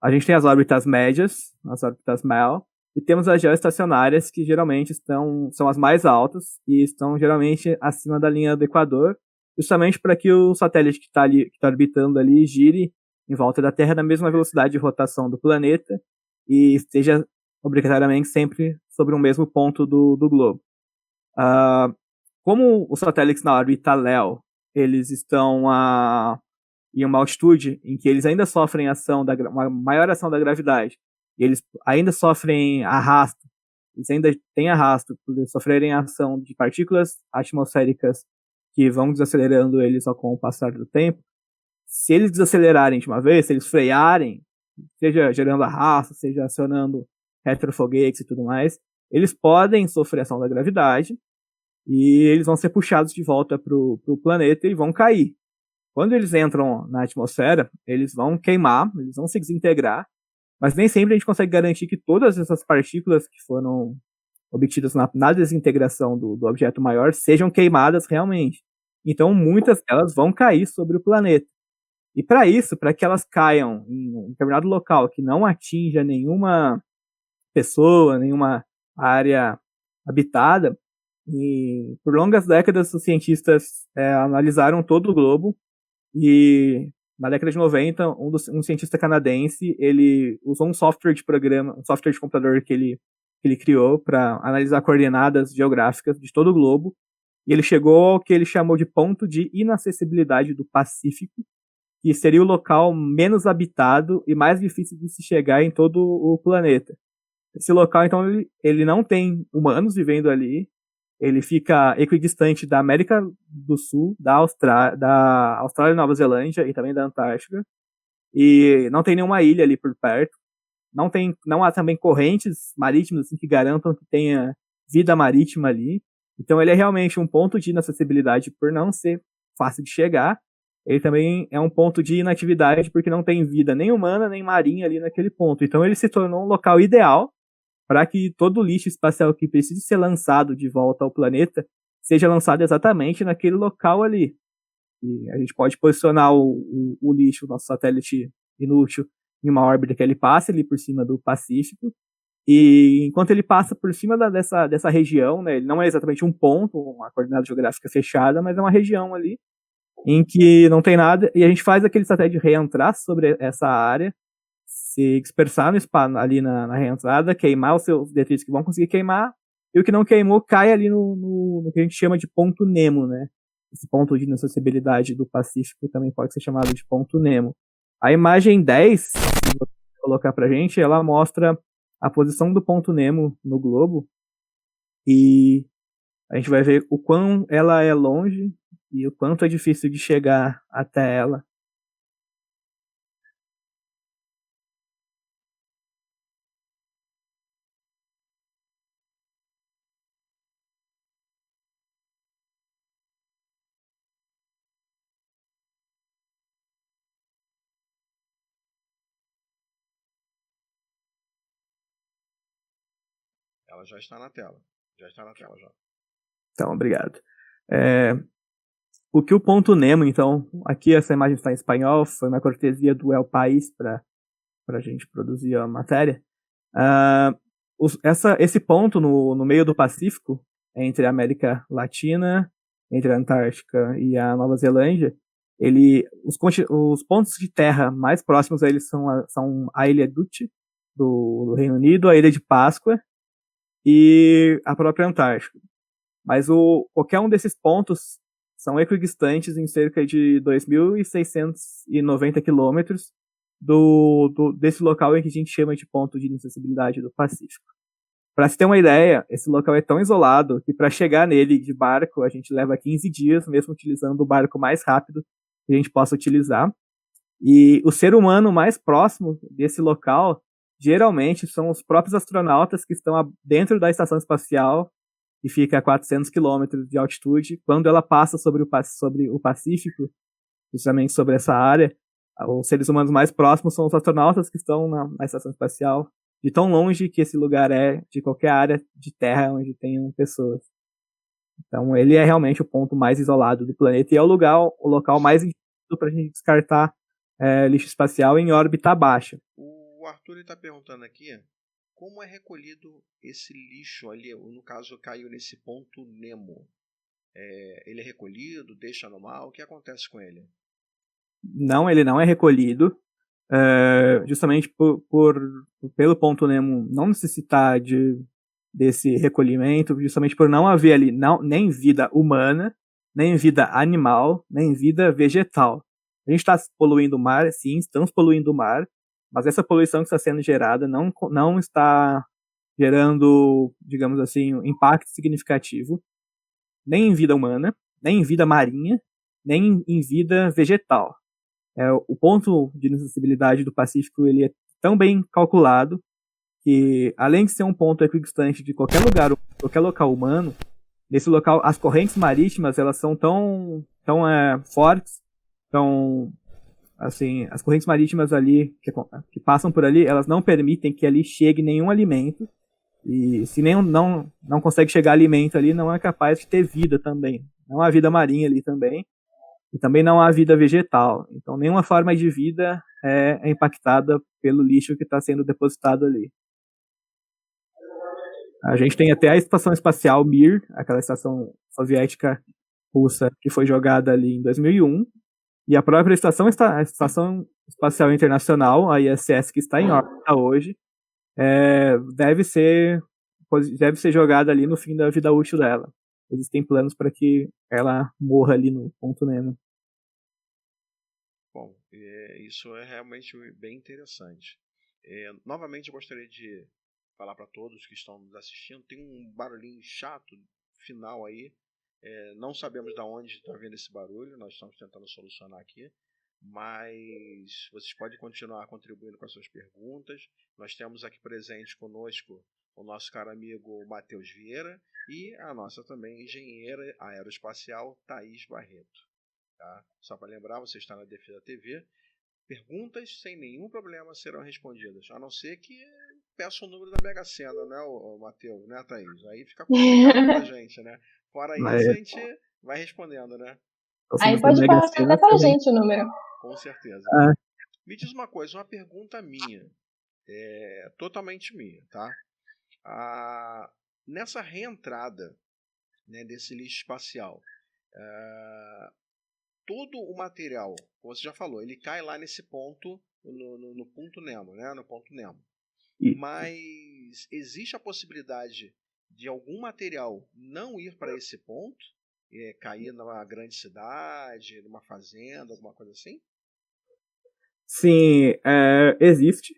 A gente tem as órbitas médias, as órbitas MEL, e temos as geoestacionárias, que geralmente são as mais altas e estão geralmente acima da linha do Equador, justamente para que o satélite que está orbitando ali gire em volta da Terra na mesma velocidade de rotação do planeta e esteja obrigatoriamente sempre sobre o mesmo ponto do globo. Como os satélites na órbita LEO, eles estão em uma altitude em que eles ainda sofrem uma maior ação da gravidade, e eles ainda sofrem arrasto, eles ainda têm arrasto por sofrerem a ação de partículas atmosféricas que vão desacelerando eles com o passar do tempo. Se eles desacelerarem de uma vez, se eles frearem, seja gerando arrasto, seja acionando retrofoguetes e tudo mais, eles podem sofrer ação da gravidade e eles vão ser puxados de volta para o planeta e vão cair. Quando eles entram na atmosfera, eles vão queimar, eles vão se desintegrar, mas nem sempre a gente consegue garantir que todas essas partículas que foram obtidas na desintegração do objeto maior sejam queimadas realmente. Então, muitas delas vão cair sobre o planeta. E para isso, para que elas caiam em um determinado local que não atinja nenhuma pessoa, nenhuma área habitada, e por longas décadas os cientistas analisaram todo o globo. E na década de 90, um cientista canadense, ele usou um software de computador que ele criou para analisar coordenadas geográficas de todo o globo, e ele chegou ao que ele chamou de ponto de inacessibilidade do Pacífico, que seria o local menos habitado e mais difícil de se chegar em todo o planeta. Esse local, então, ele não tem humanos vivendo ali, ele fica equidistante da América do Sul, da Austrália e Nova Zelândia e também da Antártica, e não tem nenhuma ilha ali por perto, não há também correntes marítimas assim, que garantam que tenha vida marítima ali, então ele é realmente um ponto de inacessibilidade por não ser fácil de chegar. Ele também é um ponto de inatividade porque não tem vida nem humana nem marinha ali naquele ponto. Então ele se tornou um local ideal para que todo o lixo espacial que precise ser lançado de volta ao planeta seja lançado exatamente naquele local ali. E a gente pode posicionar o lixo, o nosso satélite inútil, em uma órbita que ele passe ali por cima do Pacífico. E enquanto ele passa por cima dessa região, né, ele não é exatamente um ponto, uma coordenada geográfica fechada, mas é uma região ali em que não tem nada, e a gente faz aquele satélite reentrar sobre essa área, se dispersar no espaço, ali na reentrada, queimar os seus detritos que vão conseguir queimar, e o que não queimou cai ali no que a gente chama de ponto Nemo, né? Esse ponto de inacessibilidade do Pacífico também pode ser chamado de ponto Nemo. A imagem 10, se você colocar pra gente, ela mostra a posição do ponto Nemo no globo, e a gente vai ver o quão ela é longe e o quanto é difícil de chegar até ela. Ela já está na tela. Já está na tela, já. Então, obrigado. O que o ponto Nemo, então, aqui essa imagem está em espanhol, foi uma cortesia do El País para a gente produzir a matéria. Esse ponto no meio do Pacífico, entre a América Latina, entre a Antártica e a Nova Zelândia, os pontos de terra mais próximos a eles são a Ilha Dutch, do Reino Unido, a Ilha de Páscoa e a própria Antártica. Mas qualquer um desses pontos são equidistantes em cerca de 2.690 quilômetros desse local em que a gente chama de ponto de inacessibilidade do Pacífico. Para se ter uma ideia, esse local é tão isolado que para chegar nele de barco a gente leva 15 dias, mesmo utilizando o barco mais rápido que a gente possa utilizar. E o ser humano mais próximo desse local, geralmente, são os próprios astronautas que estão dentro da estação espacial, que fica a 400 quilômetros de altitude. Quando ela passa sobre o Pacífico, justamente sobre essa área, os seres humanos mais próximos são os astronautas que estão na estação espacial, de tão longe que esse lugar é de qualquer área de terra onde tenham pessoas. Então ele é realmente o ponto mais isolado do planeta e é o local mais indicado para a gente descartar lixo espacial em órbita baixa. O Arthur está perguntando aqui como é recolhido esse lixo ali, no caso caiu nesse ponto Nemo. Ele é recolhido, deixa no mar, o que acontece com ele? Não, ele não é recolhido, justamente pelo ponto Nemo não necessitar desse recolhimento, justamente por não haver ali nem vida humana, nem vida animal, nem vida vegetal. A gente está poluindo o mar, sim, estamos poluindo o mar, mas essa poluição que está sendo gerada não está gerando, digamos assim, um impacto significativo, nem em vida humana, nem em vida marinha, nem em vida vegetal. O ponto de inacessibilidade do Pacífico ele é tão bem calculado que, além de ser um ponto equidistante de qualquer local humano, nesse local as correntes marítimas elas são tão fortes, assim, as correntes marítimas ali que passam por ali, elas não permitem que ali chegue nenhum alimento, e se não consegue chegar alimento ali, não é capaz de ter vida também. Não há vida marinha ali também, e também não há vida vegetal. Então nenhuma forma de vida é impactada pelo lixo que está sendo depositado ali. A gente tem até a estação espacial Mir, aquela estação soviética russa que foi jogada ali em 2001, e a própria Estação Espacial Internacional, a ISS, que está em órbita hoje, deve ser jogada ali no fim da vida útil dela. Existem planos para que ela morra ali no ponto Nemo. Bom, Isso é realmente bem interessante. Novamente, eu gostaria de falar para todos que estão nos assistindo, tem um barulhinho chato final aí. Não sabemos de onde está vindo esse barulho, nós estamos tentando solucionar aqui, mas vocês podem continuar contribuindo com as suas perguntas. Nós temos aqui presente conosco o nosso caro amigo Matheus Vieira e a nossa também engenheira aeroespacial Thaís Barreto. Tá? Só para lembrar, você está na Defesa TV. Perguntas sem nenhum problema serão respondidas, a não ser que peça o número da Mega Sena, né, o Matheus, né, Thaís? Aí fica complicado pra gente, né? Fora isso, a gente vai respondendo, né? Aí pode passar até pra gente o número. Com certeza. Me diz uma coisa, uma pergunta minha, totalmente minha, tá? Nessa reentrada, né, desse lixo espacial, todo o material, como você já falou, ele cai lá nesse ponto, no ponto Nemo, né? No ponto Nemo. Mas existe a possibilidade de algum material não ir para esse ponto, cair numa grande cidade, numa fazenda, alguma coisa assim? Sim, existe.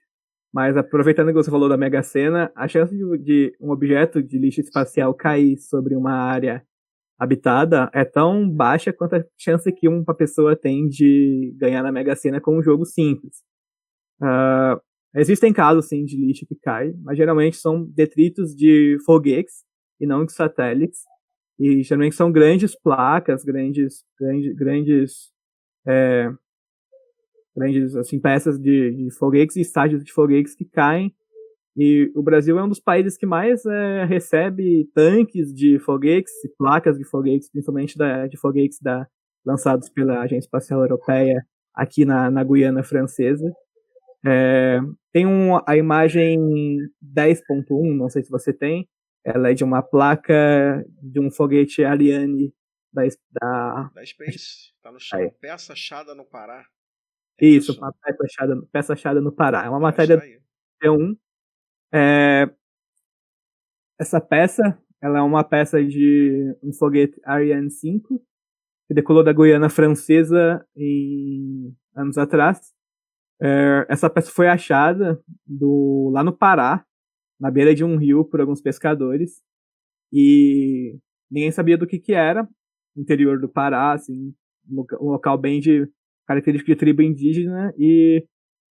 Mas aproveitando que você falou da Mega Sena, a chance de um objeto de lixo espacial cair sobre uma área habitada é tão baixa quanto a chance que uma pessoa tem de ganhar na Mega Sena com um jogo simples. Existem casos, sim, de lixo que cai, mas geralmente são detritos de foguetes e não de satélites. E geralmente são grandes placas, grandes assim, peças de foguetes e estádios de foguetes que caem. E o Brasil é um dos países que mais recebe tanques de foguetes e placas de foguetes, principalmente de foguetes lançados pela Agência Espacial Europeia aqui na Guiana Francesa. Tem a imagem 10.1, não sei se você tem. Ela é de uma placa de um foguete Ariane da Space. Tá no chão, peça achada no Pará. Isso, uma peça achada no Pará. É uma matéria do T1. Essa peça, ela é uma peça de um foguete Ariane 5 que decolou da Guiana Francesa anos atrás. Essa peça foi achada lá no Pará, na beira de um rio, por alguns pescadores, e ninguém sabia do que era. Interior do Pará, assim, um local bem de característica de tribo indígena, e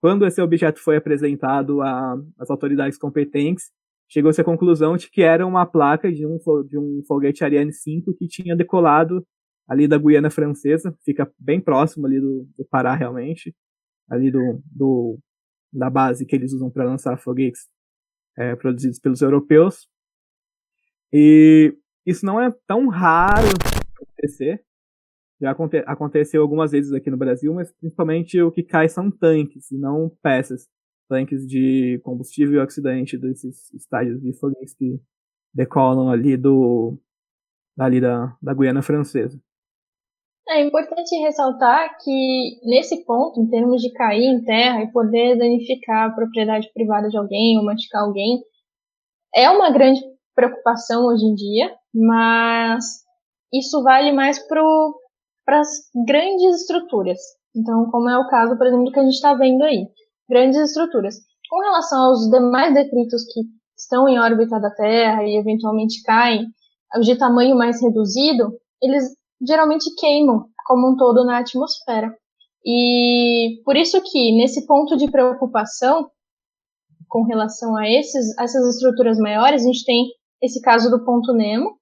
quando esse objeto foi apresentado às autoridades competentes, chegou-se à conclusão de que era uma placa de um foguete Ariane 5 que tinha decolado ali da Guiana Francesa, fica bem próximo ali do Pará, realmente, ali da base que eles usam para lançar foguetes produzidos pelos europeus. E isso não é tão raro acontecer. Já aconteceu algumas vezes aqui no Brasil, mas principalmente o que cai são tanques e não peças. Tanques de combustível e oxidante desses estádios de foguetes que decolam ali da Guiana Francesa. É importante ressaltar que, nesse ponto, em termos de cair em terra e poder danificar a propriedade privada de alguém ou machucar alguém, é uma grande preocupação hoje em dia, mas isso vale mais para as grandes estruturas. Então, como é o caso, por exemplo, que a gente está vendo aí, grandes estruturas. Com relação aos demais detritos que estão em órbita da Terra e eventualmente caem, de tamanho mais reduzido, eles geralmente queimam como um todo na atmosfera. E por isso que, nesse ponto de preocupação, com relação a essas estruturas maiores, a gente tem esse caso do ponto Nemo,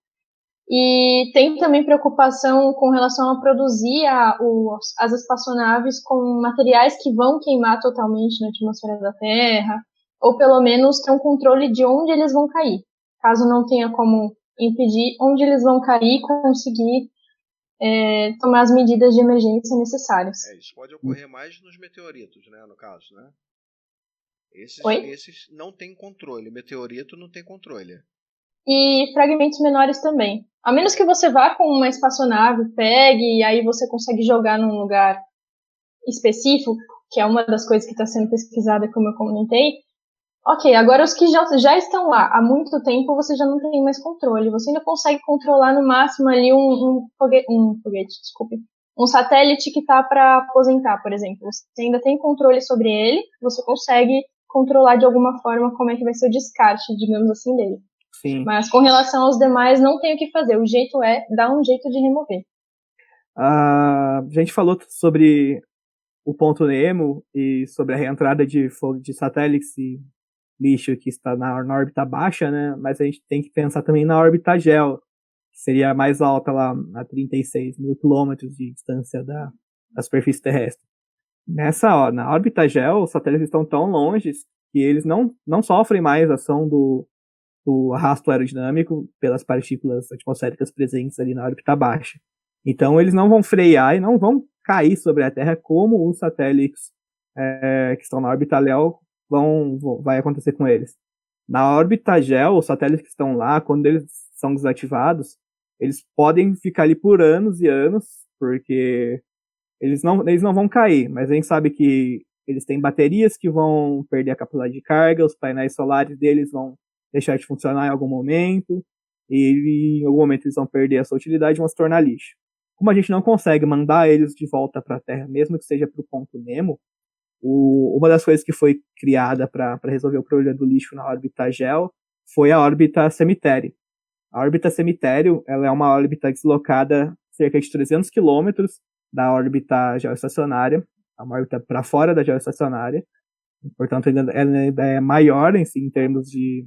e tem também preocupação com relação a produzir as espaçonaves com materiais que vão queimar totalmente na atmosfera da Terra, ou pelo menos ter um controle de onde eles vão cair, caso não tenha como impedir onde eles vão cair e conseguir tomar as medidas de emergência necessárias. Isso pode ocorrer mais nos meteoritos, né, no caso, né? Esses não tem controle, meteorito não tem controle. E fragmentos menores também. A menos que você vá com uma espaçonave, pegue, e aí você consegue jogar num lugar específico, que é uma das coisas que está sendo pesquisada, como eu comentei. Ok, agora os que já estão lá há muito tempo, você já não tem mais controle. Você ainda consegue controlar no máximo ali um foguete, um satélite que está para aposentar, por exemplo. Você ainda tem controle sobre ele, você consegue controlar de alguma forma como é que vai ser o descarte, digamos assim, dele. Sim. Mas com relação aos demais, não tem o que fazer. O jeito é dar um jeito de remover. A gente falou sobre o ponto Nemo e sobre a reentrada de satélites e lixo que está na órbita baixa, né? Mas a gente tem que pensar também na órbita GEO, que seria a mais alta lá a 36 mil quilômetros de distância da superfície terrestre. Na órbita GEO, os satélites estão tão longe que eles não sofrem mais a ação do arrasto aerodinâmico pelas partículas atmosféricas presentes ali na órbita baixa. Então eles não vão frear e não vão cair sobre a Terra como os satélites que estão na órbita LEO vai acontecer com eles. Na órbita GEO, os satélites que estão lá, quando eles são desativados, eles podem ficar ali por anos e anos, porque eles não vão cair, mas a gente sabe que eles têm baterias que vão perder a capacidade de carga, os painéis solares deles vão deixar de funcionar em algum momento, e em algum momento eles vão perder a sua utilidade e vão se tornar lixo. Como a gente não consegue mandar eles de volta para a Terra, mesmo que seja para o ponto Nemo, uma das coisas que foi criada para resolver o problema do lixo na órbita GEO foi a órbita cemitério. A órbita cemitério ela é uma órbita deslocada cerca de 300 quilômetros da órbita geoestacionária, uma órbita para fora da geoestacionária, portanto ela ainda é maior em termos de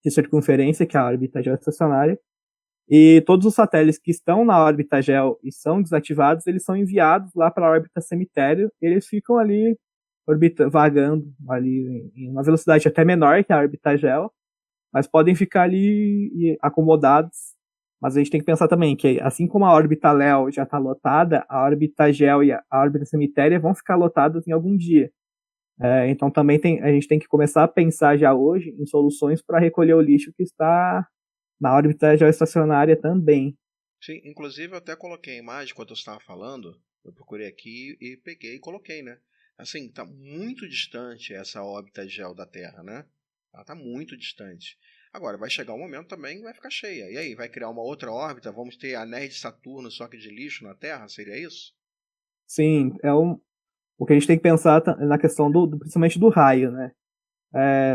circunferência que a órbita geoestacionária. E todos os satélites que estão na órbita GEO e são desativados, eles são enviados lá para a órbita cemitério e eles ficam ali vagando ali em uma velocidade até menor que a órbita GEO, mas podem ficar ali acomodados. Mas a gente tem que pensar também que, assim como a órbita LEO já está lotada, a órbita GEO e a órbita cemitéria vão ficar lotadas em algum dia. Então também a gente tem que começar a pensar já hoje em soluções para recolher o lixo que está na órbita geoestacionária também. Sim, inclusive eu até coloquei a imagem quando eu estava falando, eu procurei aqui e peguei e coloquei, né? Assim, está muito distante essa órbita gel da Terra, né? Ela está muito distante. Agora, vai chegar um momento também que vai ficar cheia. E aí, vai criar uma outra órbita? Vamos ter anéis de Saturno, só que de lixo na Terra? Seria isso? Sim, o que a gente tem que pensar na questão principalmente do raio, né?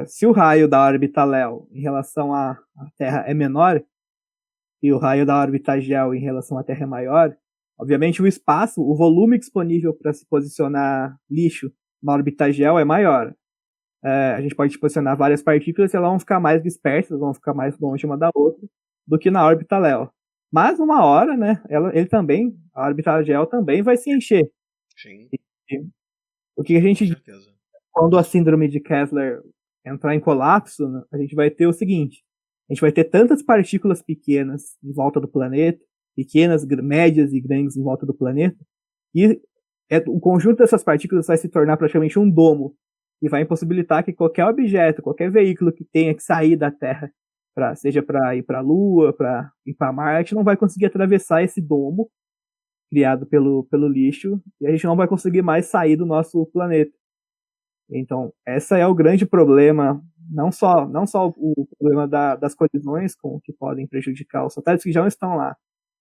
Se o raio da órbita LEO em relação à Terra é menor e o raio da órbita GEO em relação à Terra é maior, obviamente o espaço, o volume disponível para se posicionar lixo na órbita GEO é maior. A gente pode posicionar várias partículas e elas vão ficar mais dispersas, vão ficar mais longe uma da outra do que na órbita LEO. Mas uma hora, né, a órbita GEO também vai se encher. Sim. O que a gente, quando a síndrome de Kessler entrar em colapso, né, a gente vai ter o seguinte: a gente vai ter tantas partículas pequenas em volta do planeta, pequenas, médias e grandes em volta do planeta, e o conjunto dessas partículas vai se tornar praticamente um domo, e vai impossibilitar que qualquer objeto, qualquer veículo que tenha que sair da Terra, seja para ir para a Lua, para ir para Marte, não vai conseguir atravessar esse domo criado pelo lixo, e a gente não vai conseguir mais sair do nosso planeta. Então, esse é o grande problema, não só o problema das colisões que podem prejudicar os satélites que já estão lá,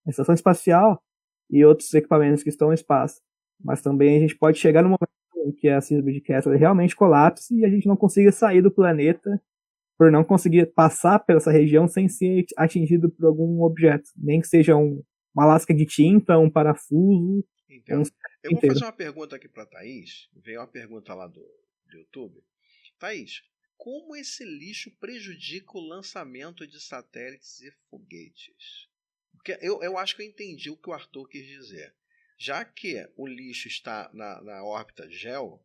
a estação espacial e outros equipamentos que estão no espaço, mas também a gente pode chegar no momento em que a síndrome de Kessler realmente colapse e a gente não consiga sair do planeta por não conseguir passar por essa região sem ser atingido por algum objeto, nem que seja uma lasca de tinta, um parafuso. Entendo. Eu vou fazer uma pergunta aqui para a Thaís. Veio uma pergunta lá do YouTube. Thaís, como esse lixo prejudica o lançamento de satélites e foguetes? Porque eu acho que eu entendi o que o Arthur quis dizer. Já que o lixo está na órbita GEO,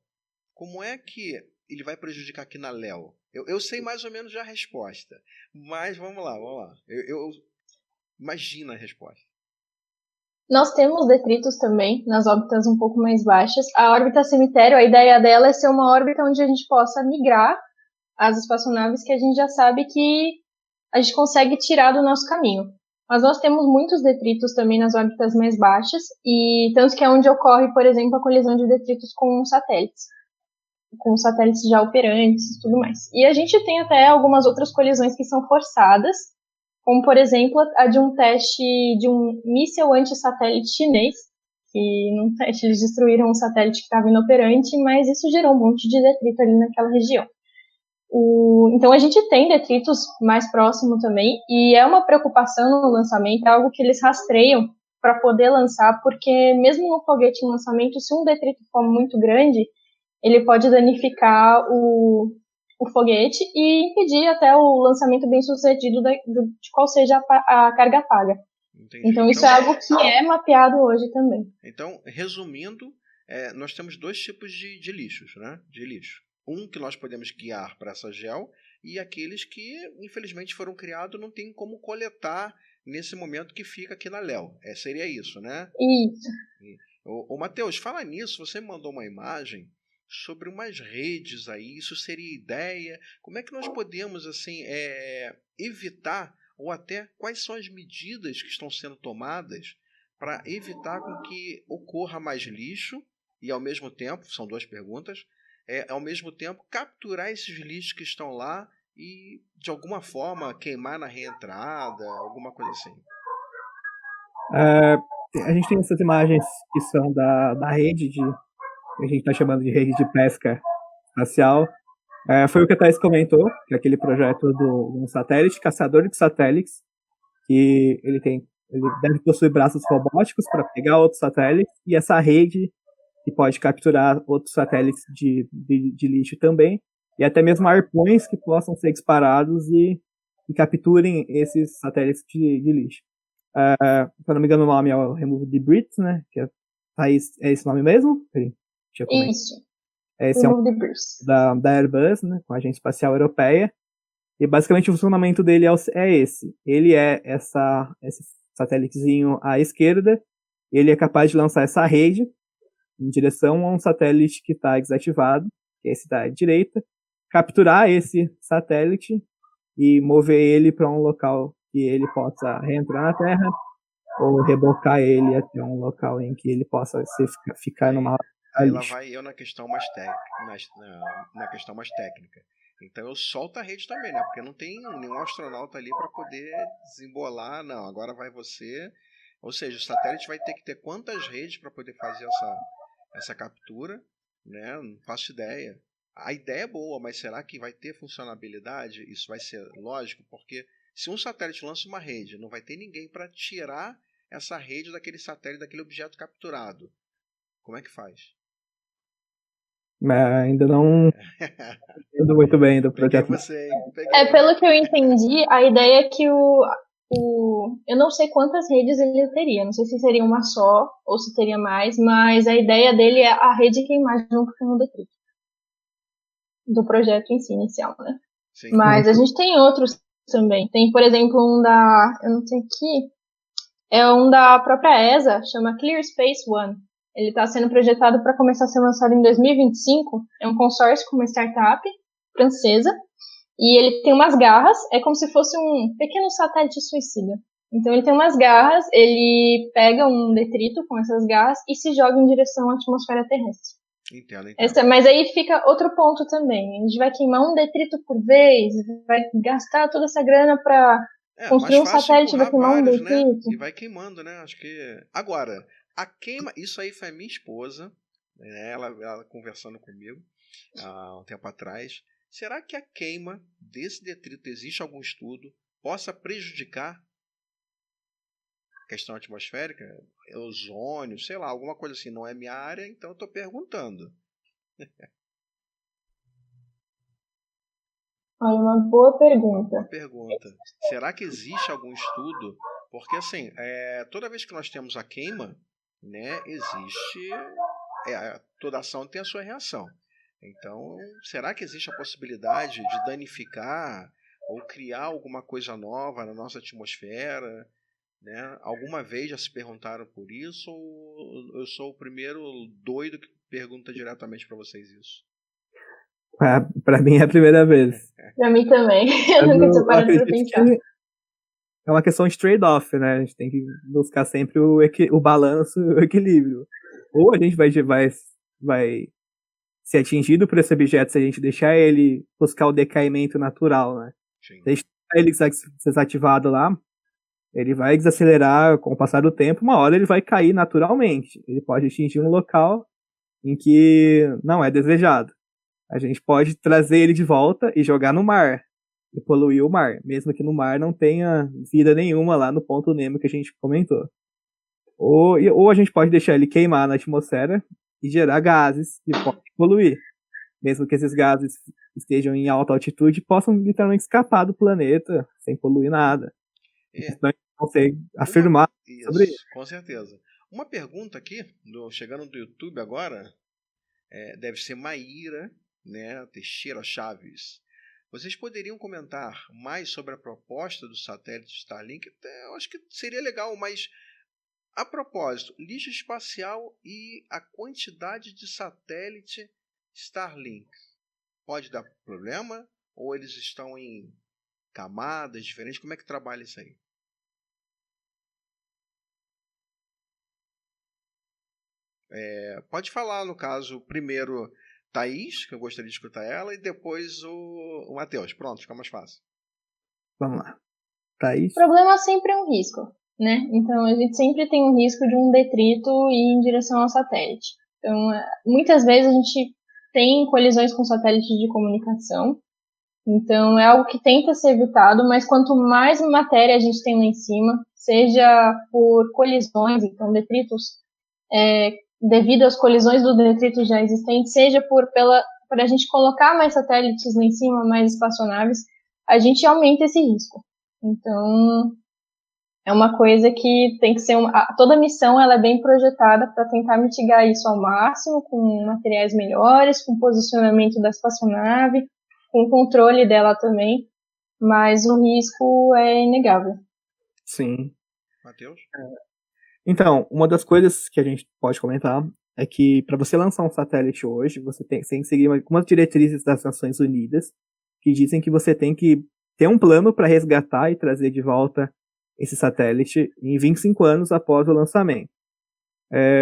como é que ele vai prejudicar aqui na LEO? Eu sei mais ou menos já a resposta, mas vamos lá. Eu imagino a resposta. Nós temos detritos também nas órbitas um pouco mais baixas. A órbita cemitério, a ideia dela é ser uma órbita onde a gente possa migrar as espaçonaves que a gente já sabe que a gente consegue tirar do nosso caminho. Mas nós temos muitos detritos também nas órbitas mais baixas, e tanto que é onde ocorre, por exemplo, a colisão de detritos com satélites já operantes e tudo mais. E a gente tem até algumas outras colisões que são forçadas, como, por exemplo, a de um teste de um míssil anti-satélite chinês, que num teste eles destruíram um satélite que estava inoperante, mas isso gerou um monte de detrito ali naquela região. Então a gente tem detritos mais próximos também, e é uma preocupação no lançamento, é algo que eles rastreiam para poder lançar, porque mesmo no foguete em lançamento, se um detrito for muito grande, ele pode danificar o foguete e impedir até o lançamento bem sucedido de qual seja a carga paga. Entendi. Então isso é algo que é mapeado hoje também. Então, resumindo, nós temos dois tipos de lixos, né? De lixo. Um que nós podemos guiar para essa GEL e aqueles que, infelizmente, foram criados não tem como coletar nesse momento que fica aqui na LEO. Seria isso, né? Isso. Ô, Matheus, fala nisso, você me mandou uma imagem sobre umas redes aí, isso seria ideia? Como é que nós podemos, assim, evitar, ou até quais são as medidas que estão sendo tomadas para evitar com que ocorra mais lixo e, ao mesmo tempo, são duas perguntas, ao mesmo tempo, capturar esses lixos que estão lá e, de alguma forma, queimar na reentrada, alguma coisa assim? A gente tem essas imagens que são da rede que a gente está chamando de rede de pesca espacial. Foi o que a Thais comentou, que é aquele projeto de um satélite, caçador de satélites, que ele deve possuir braços robóticos para pegar outros satélites, e essa rede que pode capturar outros satélites de lixo também, e até mesmo arpões que possam ser disparados e capturem esses satélites de lixo. Se eu não me engano, o nome é o Remove Debris, né? Que é esse nome mesmo? Isso. Esse é da Airbus, né? Com a Agência Espacial Europeia. E basicamente o funcionamento dele é esse. Ele é esse satélitezinho à esquerda. Ele é capaz de lançar essa rede em direção a um satélite que está desativado, que é esse da direita, capturar esse satélite e mover ele para um local que ele possa reentrar na Terra, ou rebocar ele até um local em que ele possa ficar numa... Aí lá vai eu na questão mais na questão mais técnica. Então eu solto a rede também, né? Porque não tem nenhum astronauta ali para poder desembolar, não, agora vai você. Ou seja, o satélite vai ter que ter quantas redes para poder fazer essa captura, né? Não faço ideia. A ideia é boa, mas será que vai ter funcionabilidade? Isso vai ser lógico, porque se um satélite lança uma rede, não vai ter ninguém para tirar essa rede daquele satélite, daquele objeto capturado. Como é que faz? Ainda não entendo muito bem do projeto. Pelo que eu entendi, a ideia é que eu não sei quantas redes ele teria, não sei se seria uma só ou se teria mais, mas a ideia dele é a rede queimar junto com o detrito do projeto em si, inicial, né? Sim. Mas a gente tem outros também. Tem, por exemplo, eu não sei aqui, é um da própria ESA, chama Clear Space One. Ele está sendo projetado para começar a ser lançado em 2025. É um consórcio com uma startup francesa. E ele tem umas garras, é como se fosse um pequeno satélite suicida. Então ele tem umas garras, ele pega um detrito com essas garras e se joga em direção à atmosfera terrestre. Entendo. Mas aí fica outro ponto também. A gente vai queimar um detrito por vez, vai gastar toda essa grana para construir um satélite, vai queimar um detrito. Né? E vai queimando, né? Acho que... Agora, a queima... Isso aí foi a minha esposa, né? Ela conversando comigo há um tempo atrás. Será que a queima desse detrito, existe algum estudo, possa prejudicar a questão atmosférica? Ozônio, sei lá, alguma coisa assim. Não é minha área, então eu estou perguntando. Olha, uma boa pergunta. Uma pergunta. Será que existe algum estudo? Porque, assim, toda vez que nós temos a queima, né, existe... toda ação tem a sua reação. Então, será que existe a possibilidade de danificar ou criar alguma coisa nova na nossa atmosfera? Né? Alguma vez já se perguntaram por isso ou eu sou o primeiro doido que pergunta diretamente para vocês isso? Para mim é a primeira vez. Para mim também. Eu nunca tinha parado para pensar. É uma questão de trade-off, né? A gente tem que buscar sempre o balanço, o equilíbrio. Ou a gente vai ser atingido por esse objeto se a gente deixar ele buscar o decaimento natural, né? Sim. Se a gente deixar ele desativado lá, ele vai desacelerar com o passar do tempo, uma hora ele vai cair naturalmente. Ele pode atingir um local em que não é desejado. A gente pode trazer ele de volta e jogar no mar, e poluir o mar, mesmo que no mar não tenha vida nenhuma lá no ponto Nemo que a gente comentou. Ou a gente pode deixar ele queimar na atmosfera e gerar gases que podem poluir. Mesmo que esses gases estejam em alta altitude, possam literalmente escapar do planeta sem poluir nada. Então a gente consegue afirmar sobre isso. Com certeza. Uma pergunta aqui, chegando do YouTube agora, deve ser Maíra, né, Teixeira Chaves. Vocês poderiam comentar mais sobre a proposta do satélite Starlink? Eu acho que seria legal, mas a propósito, lixo espacial e a quantidade de satélite Starlink pode dar problema? Ou eles estão em camadas diferentes? Como é que trabalha isso aí? Pode falar, no caso, primeiro Thaís, que eu gostaria de escutar ela, e depois o Matheus. Pronto, fica mais fácil. Vamos lá. Thaís? O problema sempre é um risco, né? Então a gente sempre tem um risco de um detrito ir em direção ao satélite. Então, muitas vezes a gente tem colisões com satélites de comunicação. Então é algo que tenta ser evitado, mas quanto mais matéria a gente tem lá em cima, seja por colisões, então detritos devido às colisões dos detritos já existentes, seja para a gente colocar mais satélites lá em cima, mais espaçonaves, a gente aumenta esse risco. Então, é uma coisa que tem que ser... toda missão ela é bem projetada para tentar mitigar isso ao máximo, com materiais melhores, com posicionamento da espaçonave, com controle dela também, mas o risco é inegável. Sim. Matheus? Então, uma das coisas que a gente pode comentar é que para você lançar um satélite hoje, você tem que seguir algumas diretrizes das Nações Unidas que dizem que você tem que ter um plano para resgatar e trazer de volta esse satélite em 25 anos após o lançamento.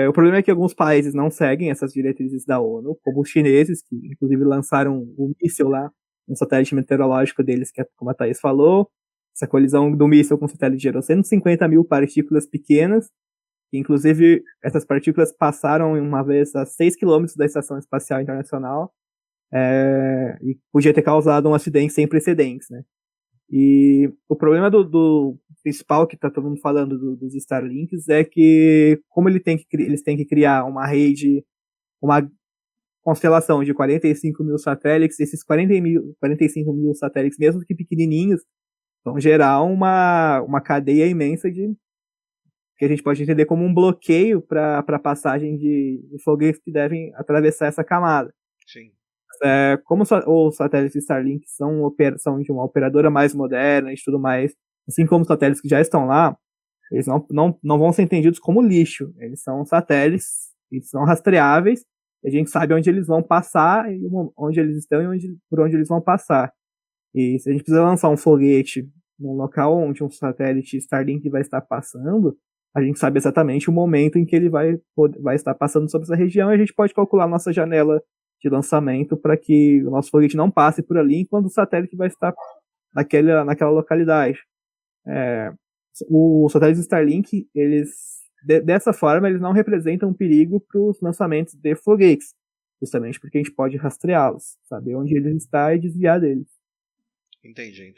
O problema é que alguns países não seguem essas diretrizes da ONU, como os chineses, que inclusive lançaram um míssil lá, um satélite meteorológico deles, que é como a Thaís falou. Essa colisão do míssil com o satélite gerou 150 mil partículas pequenas, que inclusive essas partículas passaram uma vez a 6 quilômetros da Estação Espacial Internacional, e podia ter causado um acidente sem precedentes, né? E o problema do principal que está todo mundo falando dos Starlinks é que, como eles têm que criar uma rede, uma constelação de 45 mil satélites, esses 45 mil satélites, mesmo que pequenininhos, vão gerar uma cadeia imensa que a gente pode entender como um bloqueio para a passagem de foguetes que devem atravessar essa camada. Sim. Como os satélites Starlink são de uma operadora mais moderna e tudo mais, assim como os satélites que já estão lá, eles não vão ser entendidos como lixo. Eles são satélites, eles são rastreáveis, e a gente sabe onde eles vão passar, e onde eles estão e por onde eles vão passar. E se a gente precisa lançar um foguete num local onde um satélite Starlink vai estar passando, a gente sabe exatamente o momento em que ele vai estar passando sobre essa região, e a gente pode calcular a nossa janela de lançamento para que o nosso foguete não passe por ali enquanto o satélite vai estar naquela localidade. Os satélites Starlink, dessa forma, eles não representam um perigo para os lançamentos de foguetes, justamente porque a gente pode rastreá-los, saber onde eles estão e desviar deles. Entendi.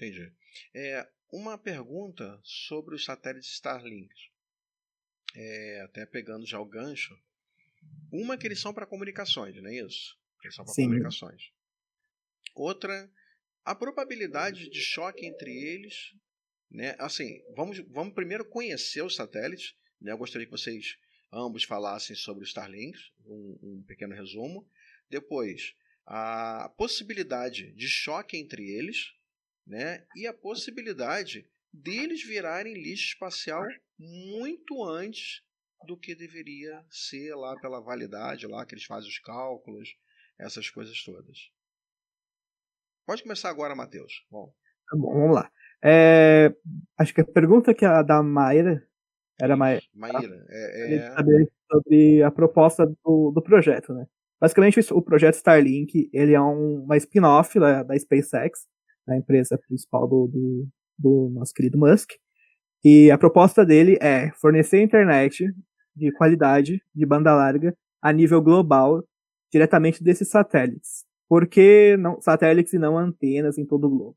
Uma pergunta sobre os satélites Starlink. Até pegando já o gancho. Uma que eles são para comunicações, não é isso? Eles são para comunicações. Outra, a probabilidade de choque entre eles, né? Assim, vamos primeiro conhecer os satélites, né? Eu gostaria que vocês ambos falassem sobre os Starlinks, um pequeno resumo. Depois, a possibilidade de choque entre eles, né? E a possibilidade deles virarem lixo espacial muito antes do que deveria ser lá pela validade, lá que eles fazem os cálculos, essas coisas todas. Pode começar agora, Matheus. Bom, vamos lá. Acho que a pergunta que a da Maíra era Maíra. Saber sobre a proposta do projeto, né? Basicamente, o projeto Starlink, ele é uma spin-off da SpaceX, da empresa principal do nosso querido Musk. E a proposta dele é fornecer internet de qualidade, de banda larga, a nível global, diretamente desses satélites. Por que não, satélites e não antenas em todo o globo?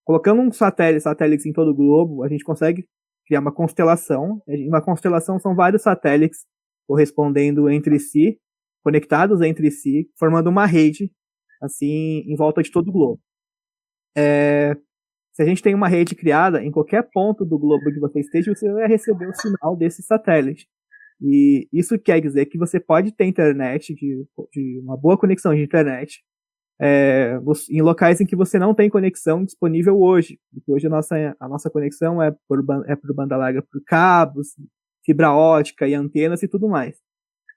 Colocando um satélites em todo o globo, a gente consegue criar uma constelação. Uma constelação são vários satélites correspondendo entre si, conectados entre si, formando uma rede, assim, em volta de todo o globo. Se a gente tem uma rede criada, em qualquer ponto do globo que você esteja, você vai receber o sinal desse satélite. E isso quer dizer que você pode ter internet, de uma boa conexão de internet, em locais em que você não tem conexão disponível hoje. Porque hoje a nossa conexão é por banda larga, por cabos, fibra ótica e antenas e tudo mais.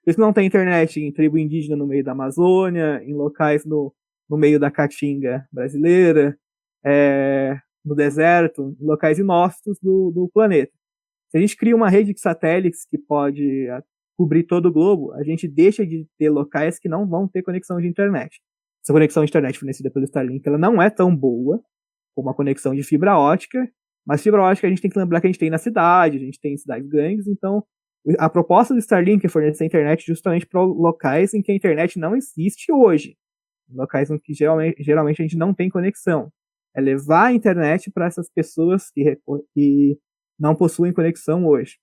Por isso não tem internet em tribo indígena no meio da Amazônia, em locais no meio da Caatinga brasileira, no deserto, em locais inóspitos do planeta. Se a gente cria uma rede de satélites que pode cobrir todo o globo, a gente deixa de ter locais que não vão ter conexão de internet. Essa conexão de internet fornecida pelo Starlink, ela não é tão boa como a conexão de fibra ótica, mas fibra ótica a gente tem que lembrar que a gente tem na cidade, a gente tem em cidades grandes, então a proposta do Starlink é fornecer internet justamente para locais em que a internet não existe hoje. Locais em que geralmente a gente não tem conexão. É levar a internet para essas pessoas que não possuem conexão hoje.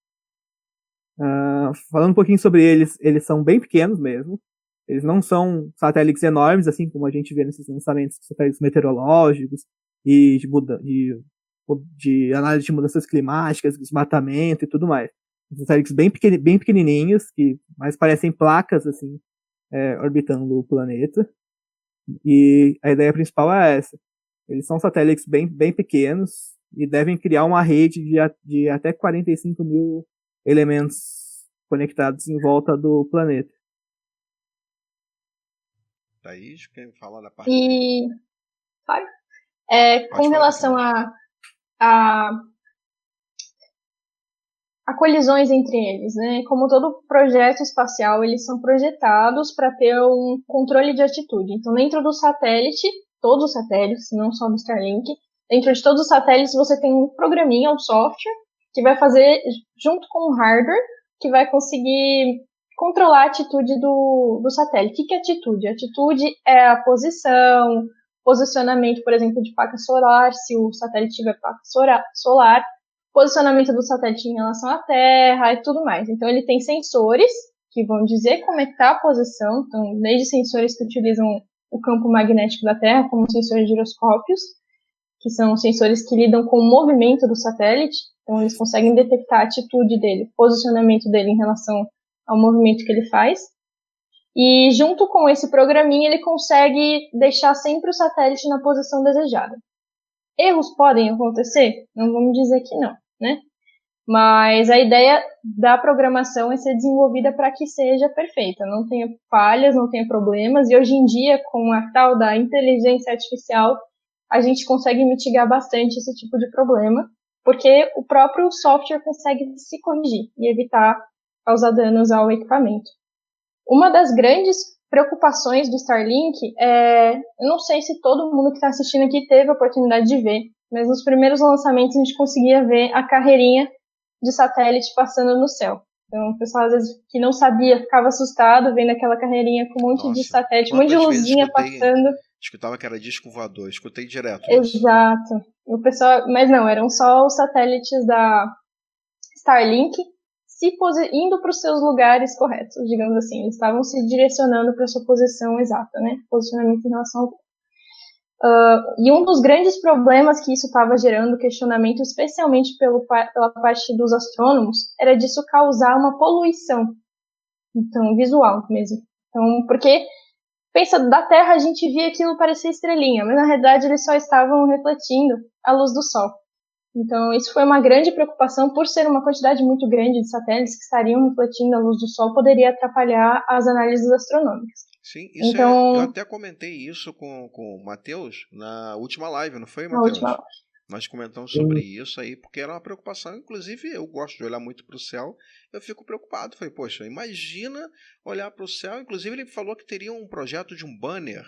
Falando um pouquinho sobre eles são bem pequenos mesmo. Eles não são satélites enormes, assim como a gente vê nesses lançamentos de satélites meteorológicos e de análise de mudanças climáticas, desmatamento e tudo mais. São satélites bem pequenininhos, que mais parecem placas assim, orbitando o planeta. E a ideia principal é essa. Eles são satélites bem pequenos e devem criar uma rede de até 45 mil elementos conectados em volta do planeta. Thaís, quer falar da parte E, claro, com relação a colisões entre eles, né? Como todo projeto espacial, eles são projetados para ter um controle de altitude. Então, dentro do satélite, todos os satélites, não só do Starlink, dentro de todos os satélites você tem um programinha, um software, que vai fazer, junto com o hardware, que vai conseguir controlar a atitude do satélite. O que é atitude? Atitude é a posicionamento, por exemplo, de placa solar, se o satélite tiver placa solar, posicionamento do satélite em relação à Terra e tudo mais. Então, ele tem sensores que vão dizer como é que está a posição, então, desde sensores que utilizam o campo magnético da Terra, como sensores de giroscópios, que são sensores que lidam com o movimento do satélite, então eles conseguem detectar a atitude dele, o posicionamento dele em relação ao movimento que ele faz. E junto com esse programinha, ele consegue deixar sempre o satélite na posição desejada. Erros podem acontecer? Não vamos dizer que não, né? Mas a ideia da programação é ser desenvolvida para que seja perfeita, não tenha falhas, não tenha problemas, e hoje em dia, com a tal da inteligência artificial, a gente consegue mitigar bastante esse tipo de problema, porque o próprio software consegue se corrigir e evitar causar danos ao equipamento. Uma das grandes preocupações do Starlink eu não sei se todo mundo que está assistindo aqui teve a oportunidade de ver, mas nos primeiros lançamentos a gente conseguia ver a carreirinha de satélite passando no céu. Então o pessoal às vezes que não sabia ficava assustado vendo aquela carreirinha com um monte de satélite, um monte de luzinha passando. Escutava que era disco voador, escutei direto. Exato. O pessoal, mas não, eram só os satélites da Starlink indo para os seus lugares corretos, digamos assim. Eles estavam se direcionando para a sua posição exata, né? Posicionamento em relação ao e um dos grandes problemas que isso estava gerando questionamento, especialmente pela parte dos astrônomos, era disso causar uma poluição, então visual mesmo. Então, porque pensa, da Terra a gente via aquilo parecer estrelinha, mas na realidade eles só estavam refletindo a luz do Sol. Então, isso foi uma grande preocupação, por ser uma quantidade muito grande de satélites que estariam refletindo a luz do Sol, poderia atrapalhar as análises astronômicas. Sim, eu até comentei isso com o Matheus na última live, não foi, Matheus? Na última live. Nós comentamos sobre isso aí, porque era uma preocupação. Inclusive, eu gosto de olhar muito para o céu, eu fico preocupado. Falei, poxa, imagina olhar para o céu. Inclusive, ele falou que teria um projeto de um banner,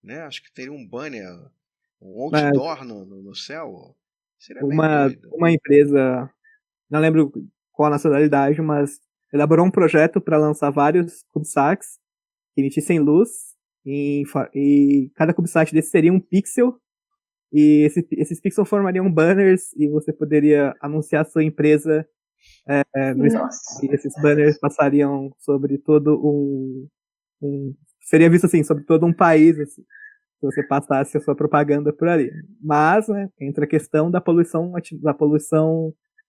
né? Acho que teria um banner, um outdoor no céu. Seria bem doido. Uma empresa, não lembro qual a nacionalidade, mas elaborou um projeto para lançar vários CubeSats que emitissem luz, e cada CubeSat desse seria um pixel, e esses pixels formariam banners, e você poderia anunciar a sua empresa Nossa. e esses banners passariam sobre todo seria visto assim, sobre todo um país, assim, se você passasse a sua propaganda por ali. Mas, né, entra a questão da poluição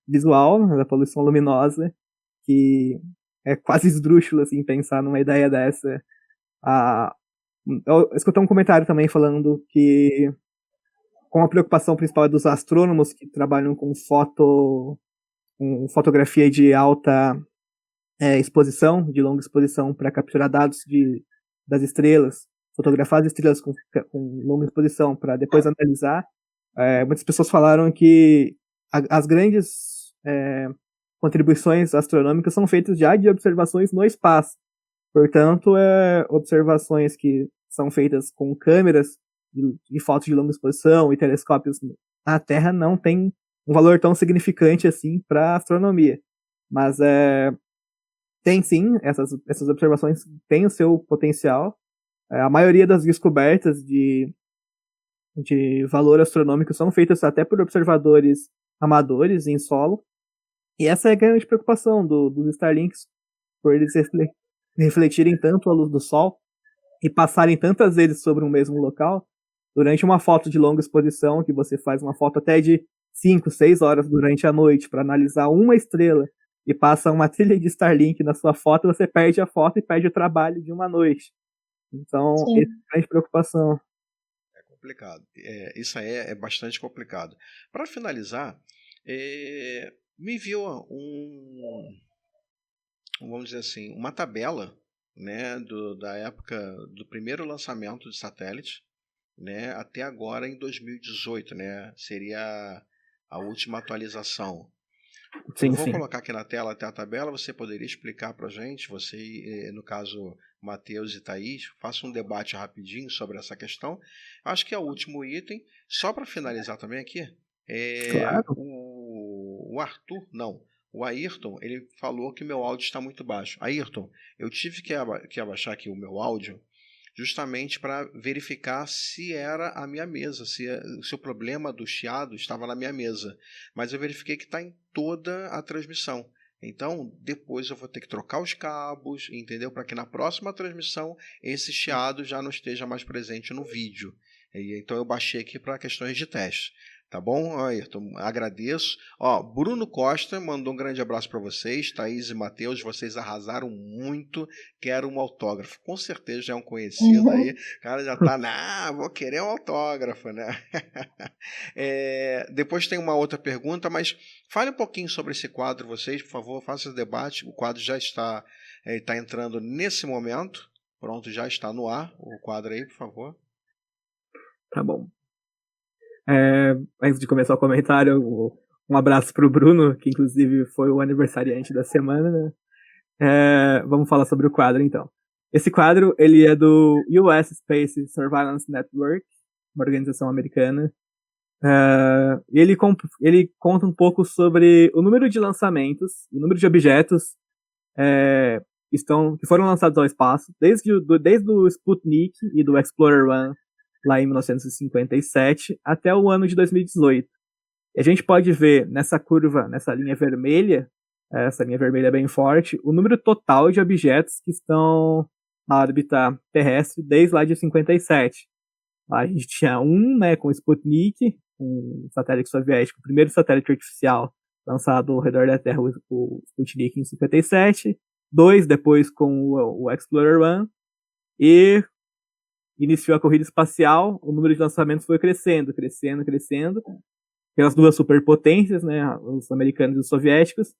visual, né, da poluição luminosa, que é quase esdrúxulo, assim, pensar numa ideia dessa. Eu escutei um comentário também falando que, com a preocupação principal dos astrônomos que trabalham com fotografia de alta exposição, de longa exposição, para capturar dados das estrelas, fotografar as estrelas com longa exposição para depois analisar. Muitas pessoas falaram que as grandes contribuições astronômicas são feitas já de observações no espaço. Portanto, observações que são feitas com câmeras de fotos de longa exposição e telescópios na Terra não tem um valor tão significante assim para a astronomia. Mas tem sim, essas observações têm o seu potencial. A maioria das descobertas de valor astronômico são feitas até por observadores amadores em solo. E essa é a grande preocupação dos Starlinks, por eles refletirem tanto a luz do Sol e passarem tantas vezes sobre um mesmo local. Durante uma foto de longa exposição, que você faz uma foto até de 5, 6 horas durante a noite para analisar uma estrela e passa uma trilha de Starlink na sua foto, você perde a foto e perde o trabalho de uma noite. Então, essa é a grande preocupação. É complicado. Isso aí é bastante complicado. Para finalizar, me viu vamos dizer assim, uma tabela, né, da época do primeiro lançamento de satélite, né, até agora em 2018, né, seria a última atualização. Sim, eu vou sim. colocar aqui na tela até a tabela, você poderia explicar para a gente, você, no caso, Matheus e Thaís, faça um debate rapidinho sobre essa questão. Acho que é o último item, só para finalizar também aqui, Claro. o Arthur, não, o Ayrton, ele falou que meu áudio está muito baixo. Ayrton, eu tive que abaixar aqui o meu áudio, justamente para verificar se era a minha mesa, se o problema do chiado estava na minha mesa. Mas eu verifiquei que está em toda a transmissão. Então, depois eu vou ter que trocar os cabos, entendeu? Para que na próxima transmissão esse chiado já não esteja mais presente no vídeo. Então eu baixei aqui para questões de teste. Tá bom, Ayrton? Agradeço. Bruno Costa mandou um grande abraço para vocês. Thaís e Matheus, vocês arrasaram muito. Quero um autógrafo. Com certeza já é um conhecido aí. O cara já tá, vou querer um autógrafo, né? Depois tem uma outra pergunta, mas fale um pouquinho sobre esse quadro, vocês, por favor, faça esse debate. O quadro já está entrando nesse momento. Pronto, já está no ar. O quadro aí, por favor. Tá bom. Antes de começar o comentário, um abraço pro Bruno, que inclusive foi o aniversariante da semana, né? Vamos falar sobre o quadro, então. Esse quadro, ele é do US Space Surveillance Network, uma organização americana. E ele conta um pouco sobre o número de lançamentos, o número de objetos que foram lançados ao espaço, desde o Sputnik e do Explorer 1, lá em 1957, até o ano de 2018. E a gente pode ver nessa curva, nessa linha vermelha, essa linha vermelha é bem forte, o número total de objetos que estão na órbita terrestre desde lá de 57. Lá a gente tinha né, com o Sputnik, um satélite soviético, o primeiro satélite artificial lançado ao redor da Terra, o Sputnik em 57, 2 depois com o Explorer 1, e iniciou a corrida espacial, o número de lançamentos foi crescendo, pelas duas superpotências, né, os americanos e os soviéticos,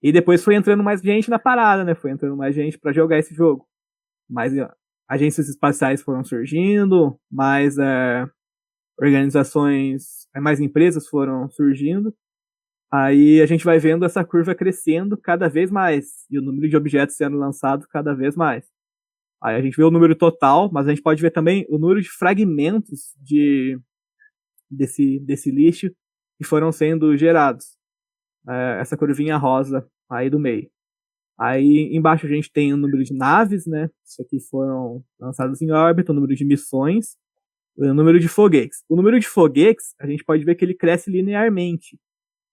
e depois foi entrando mais gente na parada, né, foi entrando mais gente para jogar esse jogo. Mais agências espaciais foram surgindo, mais organizações, mais empresas foram surgindo, aí a gente vai vendo essa curva crescendo cada vez mais, e o número de objetos sendo lançados cada vez mais. Aí a gente vê o número total, mas a gente pode ver também o número de fragmentos desse lixo que foram sendo gerados. Essa curvinha rosa aí do meio. Aí embaixo a gente tem o número de naves, né? Isso aqui foram lançadas em órbita, o número de missões, o número de foguetes. O número de foguetes, a gente pode ver que ele cresce linearmente.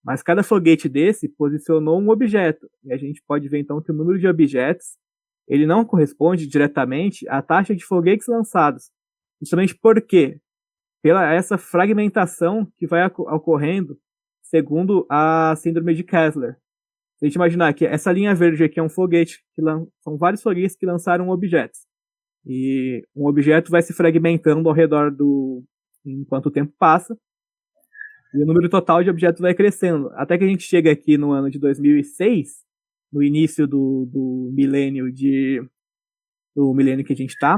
Mas cada foguete desse posicionou um objeto. E a gente pode ver então que o número de objetos ele não corresponde diretamente à taxa de foguetes lançados. Justamente porque, pela essa fragmentação que vai ocorrendo segundo a síndrome de Kessler. Se a gente imaginar que essa linha verde aqui é um foguete, são vários foguetes que lançaram objetos. E um objeto vai se fragmentando ao redor enquanto o tempo passa. E o número total de objetos vai crescendo. Até que a gente chega aqui no ano de 2006, no início do milênio que a gente está.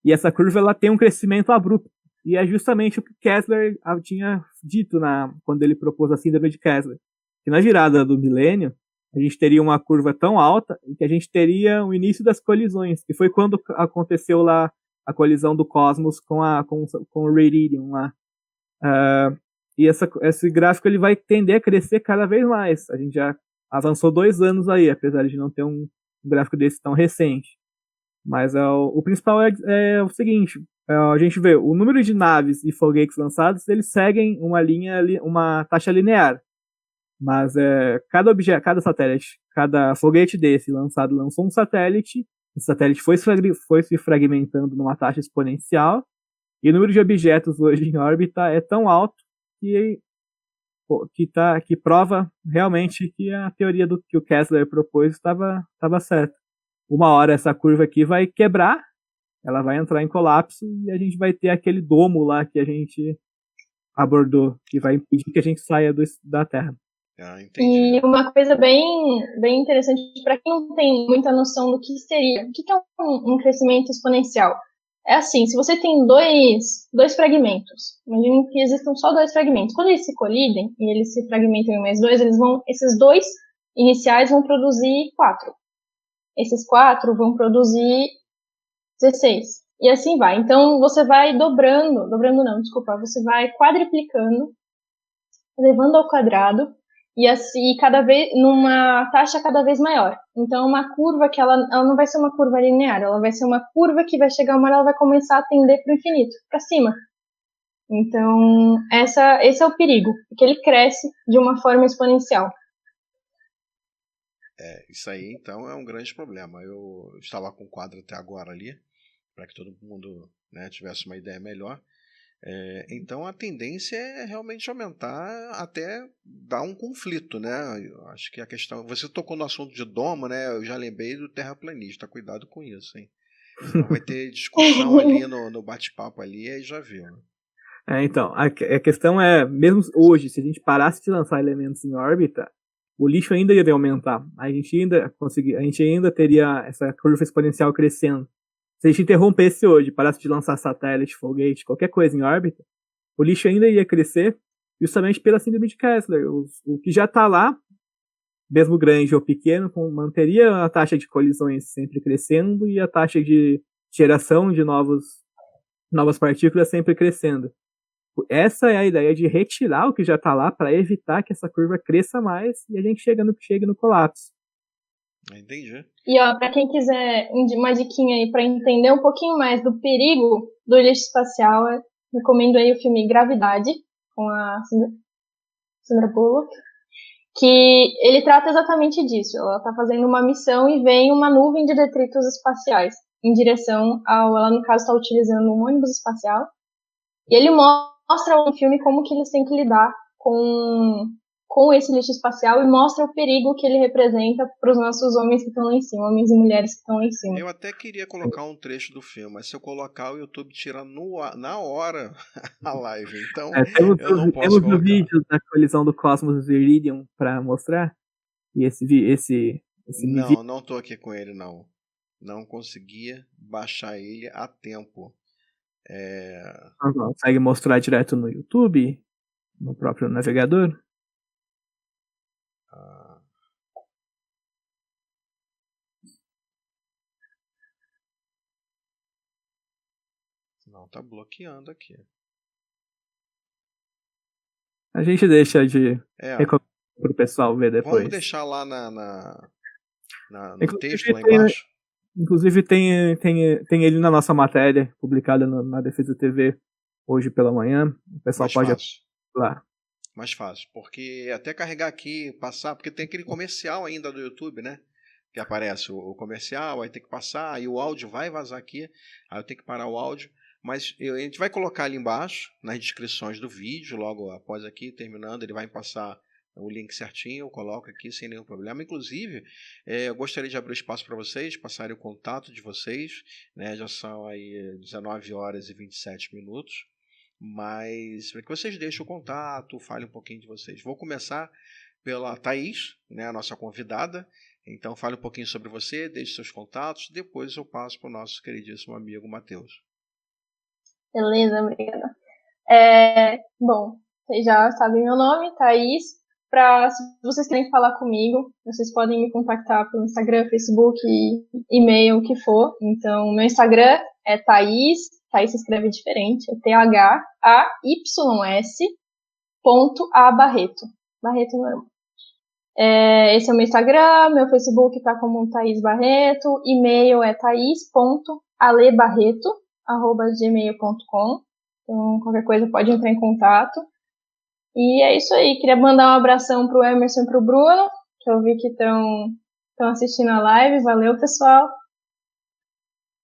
E essa curva ela tem um crescimento abrupto. E é justamente o que Kessler tinha dito quando ele propôs a síndrome de Kessler. Que na virada do milênio, a gente teria uma curva tão alta que a gente teria o início das colisões. Que foi quando aconteceu lá a colisão do cosmos com o Radium lá. E esse gráfico ele vai tender a crescer cada vez mais. A gente já avançou 2 anos aí, apesar de não ter um gráfico desse tão recente. Mas o principal é o seguinte, a gente vê o número de naves e foguetes lançados, eles seguem uma taxa linear. Mas cada satélite, cada foguete desse lançou um satélite, esse satélite foi se fragmentando numa taxa exponencial, e o número de objetos hoje em órbita é tão alto que prova realmente que a teoria que o Kessler propôs estava certa. Uma hora essa curva aqui vai quebrar, ela vai entrar em colapso e a gente vai ter aquele domo lá que a gente abordou, que vai impedir que a gente saia da Terra. Entendi. E uma coisa bem interessante para quem não tem muita noção do que seria, o que é um crescimento exponencial? É assim, se você tem dois fragmentos, imagine que existam só 2 fragmentos. Quando eles se colidem e eles se fragmentam em mais 2, esses 2 iniciais vão produzir 4. Esses 4 vão produzir 16. E assim vai. Então você vai você vai quadruplicando, levando ao quadrado, e assim cada vez numa taxa cada vez maior. Então uma curva que ela não vai ser uma curva linear, ela vai ser uma curva que vai chegar uma hora, ela vai começar a tender para o infinito, para cima. Então esse é o perigo, porque ele cresce de uma forma exponencial. Isso aí então é um grande problema. Eu estava com o quadro até agora ali, para que todo mundo, né, tivesse uma ideia melhor. Então a tendência é realmente aumentar até dar um conflito, né? Eu acho que a questão. Você tocou no assunto de domo, né? Eu já lembrei do terraplanista. Cuidado com isso, hein? Então vai ter discussão ali no bate-papo ali, aí já viu. Né? Então, a questão é, mesmo hoje, se a gente parasse de lançar elementos em órbita, o lixo ainda iria aumentar. A gente ainda teria essa curva exponencial crescendo. Se a gente interrompesse hoje, parasse de lançar satélite, foguete, qualquer coisa em órbita, o lixo ainda ia crescer justamente pela síndrome de Kessler. O que já está lá, mesmo grande ou pequeno, manteria a taxa de colisões sempre crescendo e a taxa de geração de novas partículas sempre crescendo. Essa é a ideia de retirar o que já está lá para evitar que essa curva cresça mais e a gente chegue no colapso. Entendi. E para quem quiser uma diquinha aí para entender um pouquinho mais do perigo do lixo espacial, eu recomendo aí o filme Gravidade, com a Sandra Bullock, que ele trata exatamente disso. Ela está fazendo uma missão e vem uma nuvem de detritos espaciais em direção ela no caso está utilizando um ônibus espacial, e ele mostra no filme como que eles têm que lidar com esse lixo espacial e mostra o perigo que ele representa para os nossos homens que estão lá em cima, homens e mulheres que estão lá em cima. Eu até queria colocar um trecho do filme, mas se eu colocar, o YouTube tira na hora a live, então eu não posso colocar. Temos o vídeo da colisão do Cosmos e Iridium para mostrar? E esse não tô aqui com ele, não. Não conseguia baixar ele a tempo. Não consegue mostrar direto no YouTube? No próprio navegador? Não, tá bloqueando aqui. A gente deixa de É, recomendar pro pessoal ver depois. vamos deixar lá no texto, lá tem, embaixo. inclusive tem ele na nossa matéria, publicada na Defesa TV hoje pela manhã. O pessoal Mais pode fácil. lá. Mais fácil, porque até carregar aqui, passar, porque tem aquele comercial ainda do YouTube, né? Que aparece o comercial, aí tem que passar, aí o áudio vai vazar aqui, aí eu tenho que parar o áudio. Mas a gente vai colocar ali embaixo, nas descrições do vídeo, logo após aqui, terminando, ele vai passar o link certinho, eu coloco aqui sem nenhum problema. Inclusive, eu gostaria de abrir espaço para vocês, passarem o contato de vocês, né? Já são aí 19 horas e 27 minutos. Mas para que vocês deixem o contato, falem um pouquinho de vocês. Vou começar pela Thaís, né, a nossa convidada. Então fale um pouquinho sobre você, deixe seus contatos, depois eu passo para o nosso queridíssimo amigo Matheus. Beleza, obrigada. Bom, vocês já sabem meu nome, Thaís. Se vocês querem falar comigo, vocês podem me contactar pelo Instagram, Facebook, e-mail, o que for. Então, meu Instagram é Thaís se escreve diferente, é THAYS.A Barreto normal. Esse é o meu Instagram, meu Facebook tá como Thaís Barreto, e-mail é thais.alebarreto@gmail.com. Então, qualquer coisa pode entrar em contato. E é isso aí, queria mandar um abração pro Emerson e pro Bruno, que eu vi que estão assistindo a live, valeu pessoal.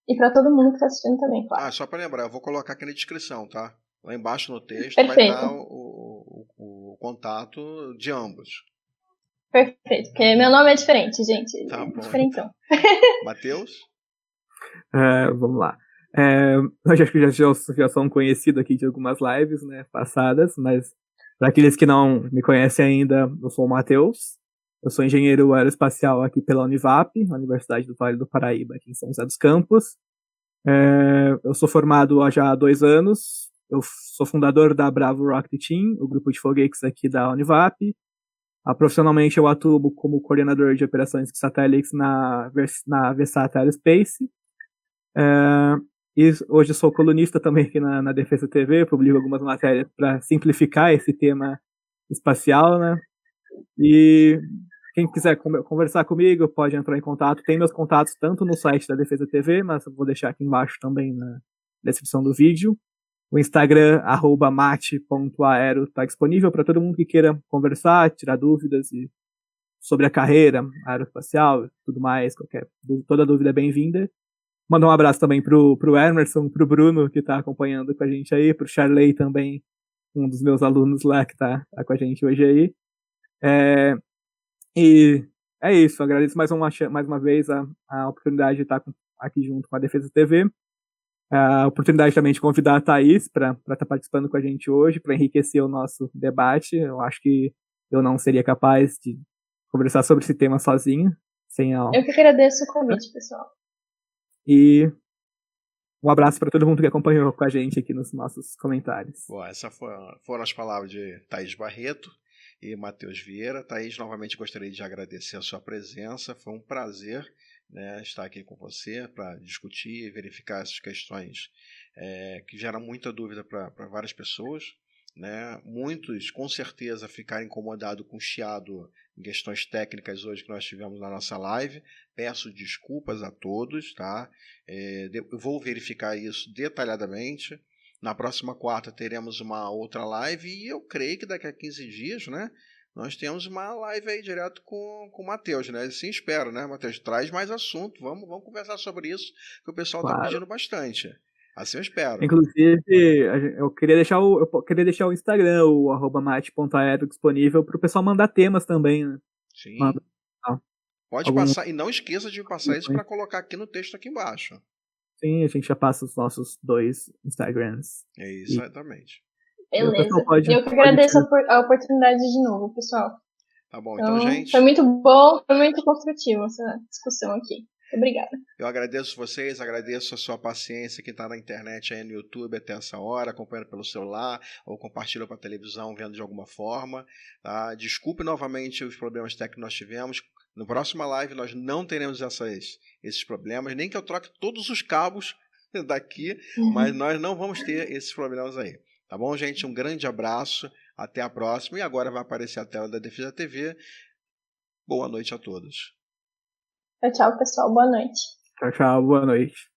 E para todo mundo que tá assistindo também, claro. Só para lembrar, eu vou colocar aqui na descrição, tá? Lá embaixo no texto Perfeito. Vai estar o contato de ambos. Perfeito, porque meu nome é diferente, gente. Tá bom. Diferentão. Matheus? Vamos lá. Eu acho que já são conhecidos aqui de algumas lives, né, passadas, mas para aqueles que não me conhecem ainda, eu sou o Matheus. Eu sou engenheiro aeroespacial aqui pela Univap, Universidade do Vale do Paraíba, aqui em São José dos Campos. Eu sou formado há já 2 anos. Eu sou fundador da Bravo Rocket Team, o grupo de foguetes aqui da Univap. Profissionalmente, eu atuo como coordenador de operações de satélites na Vesat Aerospace. E hoje eu sou colunista também aqui na Defesa TV, publico algumas matérias para simplificar esse tema espacial, né? E quem quiser conversar comigo pode entrar em contato. Tem meus contatos tanto no site da Defesa TV, mas eu vou deixar aqui embaixo também na descrição do vídeo. O Instagram, @mate.aero, está disponível para todo mundo que queira conversar, tirar dúvidas sobre a carreira aeroespacial, tudo mais, toda dúvida é bem-vinda. Mandar um abraço também pro Emerson, pro Bruno, que está acompanhando com a gente aí, pro Charley também, um dos meus alunos lá que tá com a gente hoje aí. E é isso, agradeço mais uma vez a oportunidade de estar aqui junto com a Defesa TV. A oportunidade também de convidar a Thaís para estar participando com a gente hoje, para enriquecer o nosso debate. Eu acho que eu não seria capaz de conversar sobre esse tema sozinho. Eu que agradeço o convite, pessoal. E um abraço para todo mundo que acompanhou com a gente aqui nos nossos comentários. Bom, essas foram as palavras de Thaís Barreto e Matheus Vieira. Thaís, novamente gostaria de agradecer a sua presença. Foi um prazer, né, estar aqui com você para discutir e verificar essas questões que geram muita dúvida para várias pessoas. Né? Muitos, com certeza, ficaram incomodados com o chiado em questões técnicas hoje que nós tivemos na nossa live. Peço desculpas a todos, tá? Eu vou verificar isso detalhadamente. Na próxima quarta teremos uma outra live e eu creio que daqui a 15 dias, né, nós temos uma live aí direto com o Matheus, né? Assim espero, né, Matheus? Traz mais assunto, vamos conversar sobre isso, que o pessoal está pedindo bastante. Assim eu espero. Inclusive, eu queria deixar o Instagram, o @mate.aero disponível para o pessoal mandar temas também, né? Sim. Pode passar, e não esqueça de passar isso para colocar aqui no texto aqui embaixo. Sim, a gente já passa os nossos 2 Instagrams. É isso, exatamente. Beleza. Eu que agradeço a oportunidade de novo, pessoal. Tá bom, então gente... Foi muito bom, foi muito construtivo essa discussão aqui. Obrigada. Eu agradeço vocês, agradeço a sua paciência que está na internet aí no YouTube até essa hora, acompanhando pelo celular ou compartilhando para a televisão, vendo de alguma forma. Tá? Desculpe novamente os problemas técnicos que nós tivemos. No próximo live nós não teremos esses problemas, nem que eu troque todos os cabos daqui, mas nós não vamos ter esses problemas aí. Tá bom, gente? Um grande abraço. Até a próxima. E agora vai aparecer a tela da Defesa TV. Boa noite a todos. Tchau, pessoal. Boa noite. Tchau, boa noite.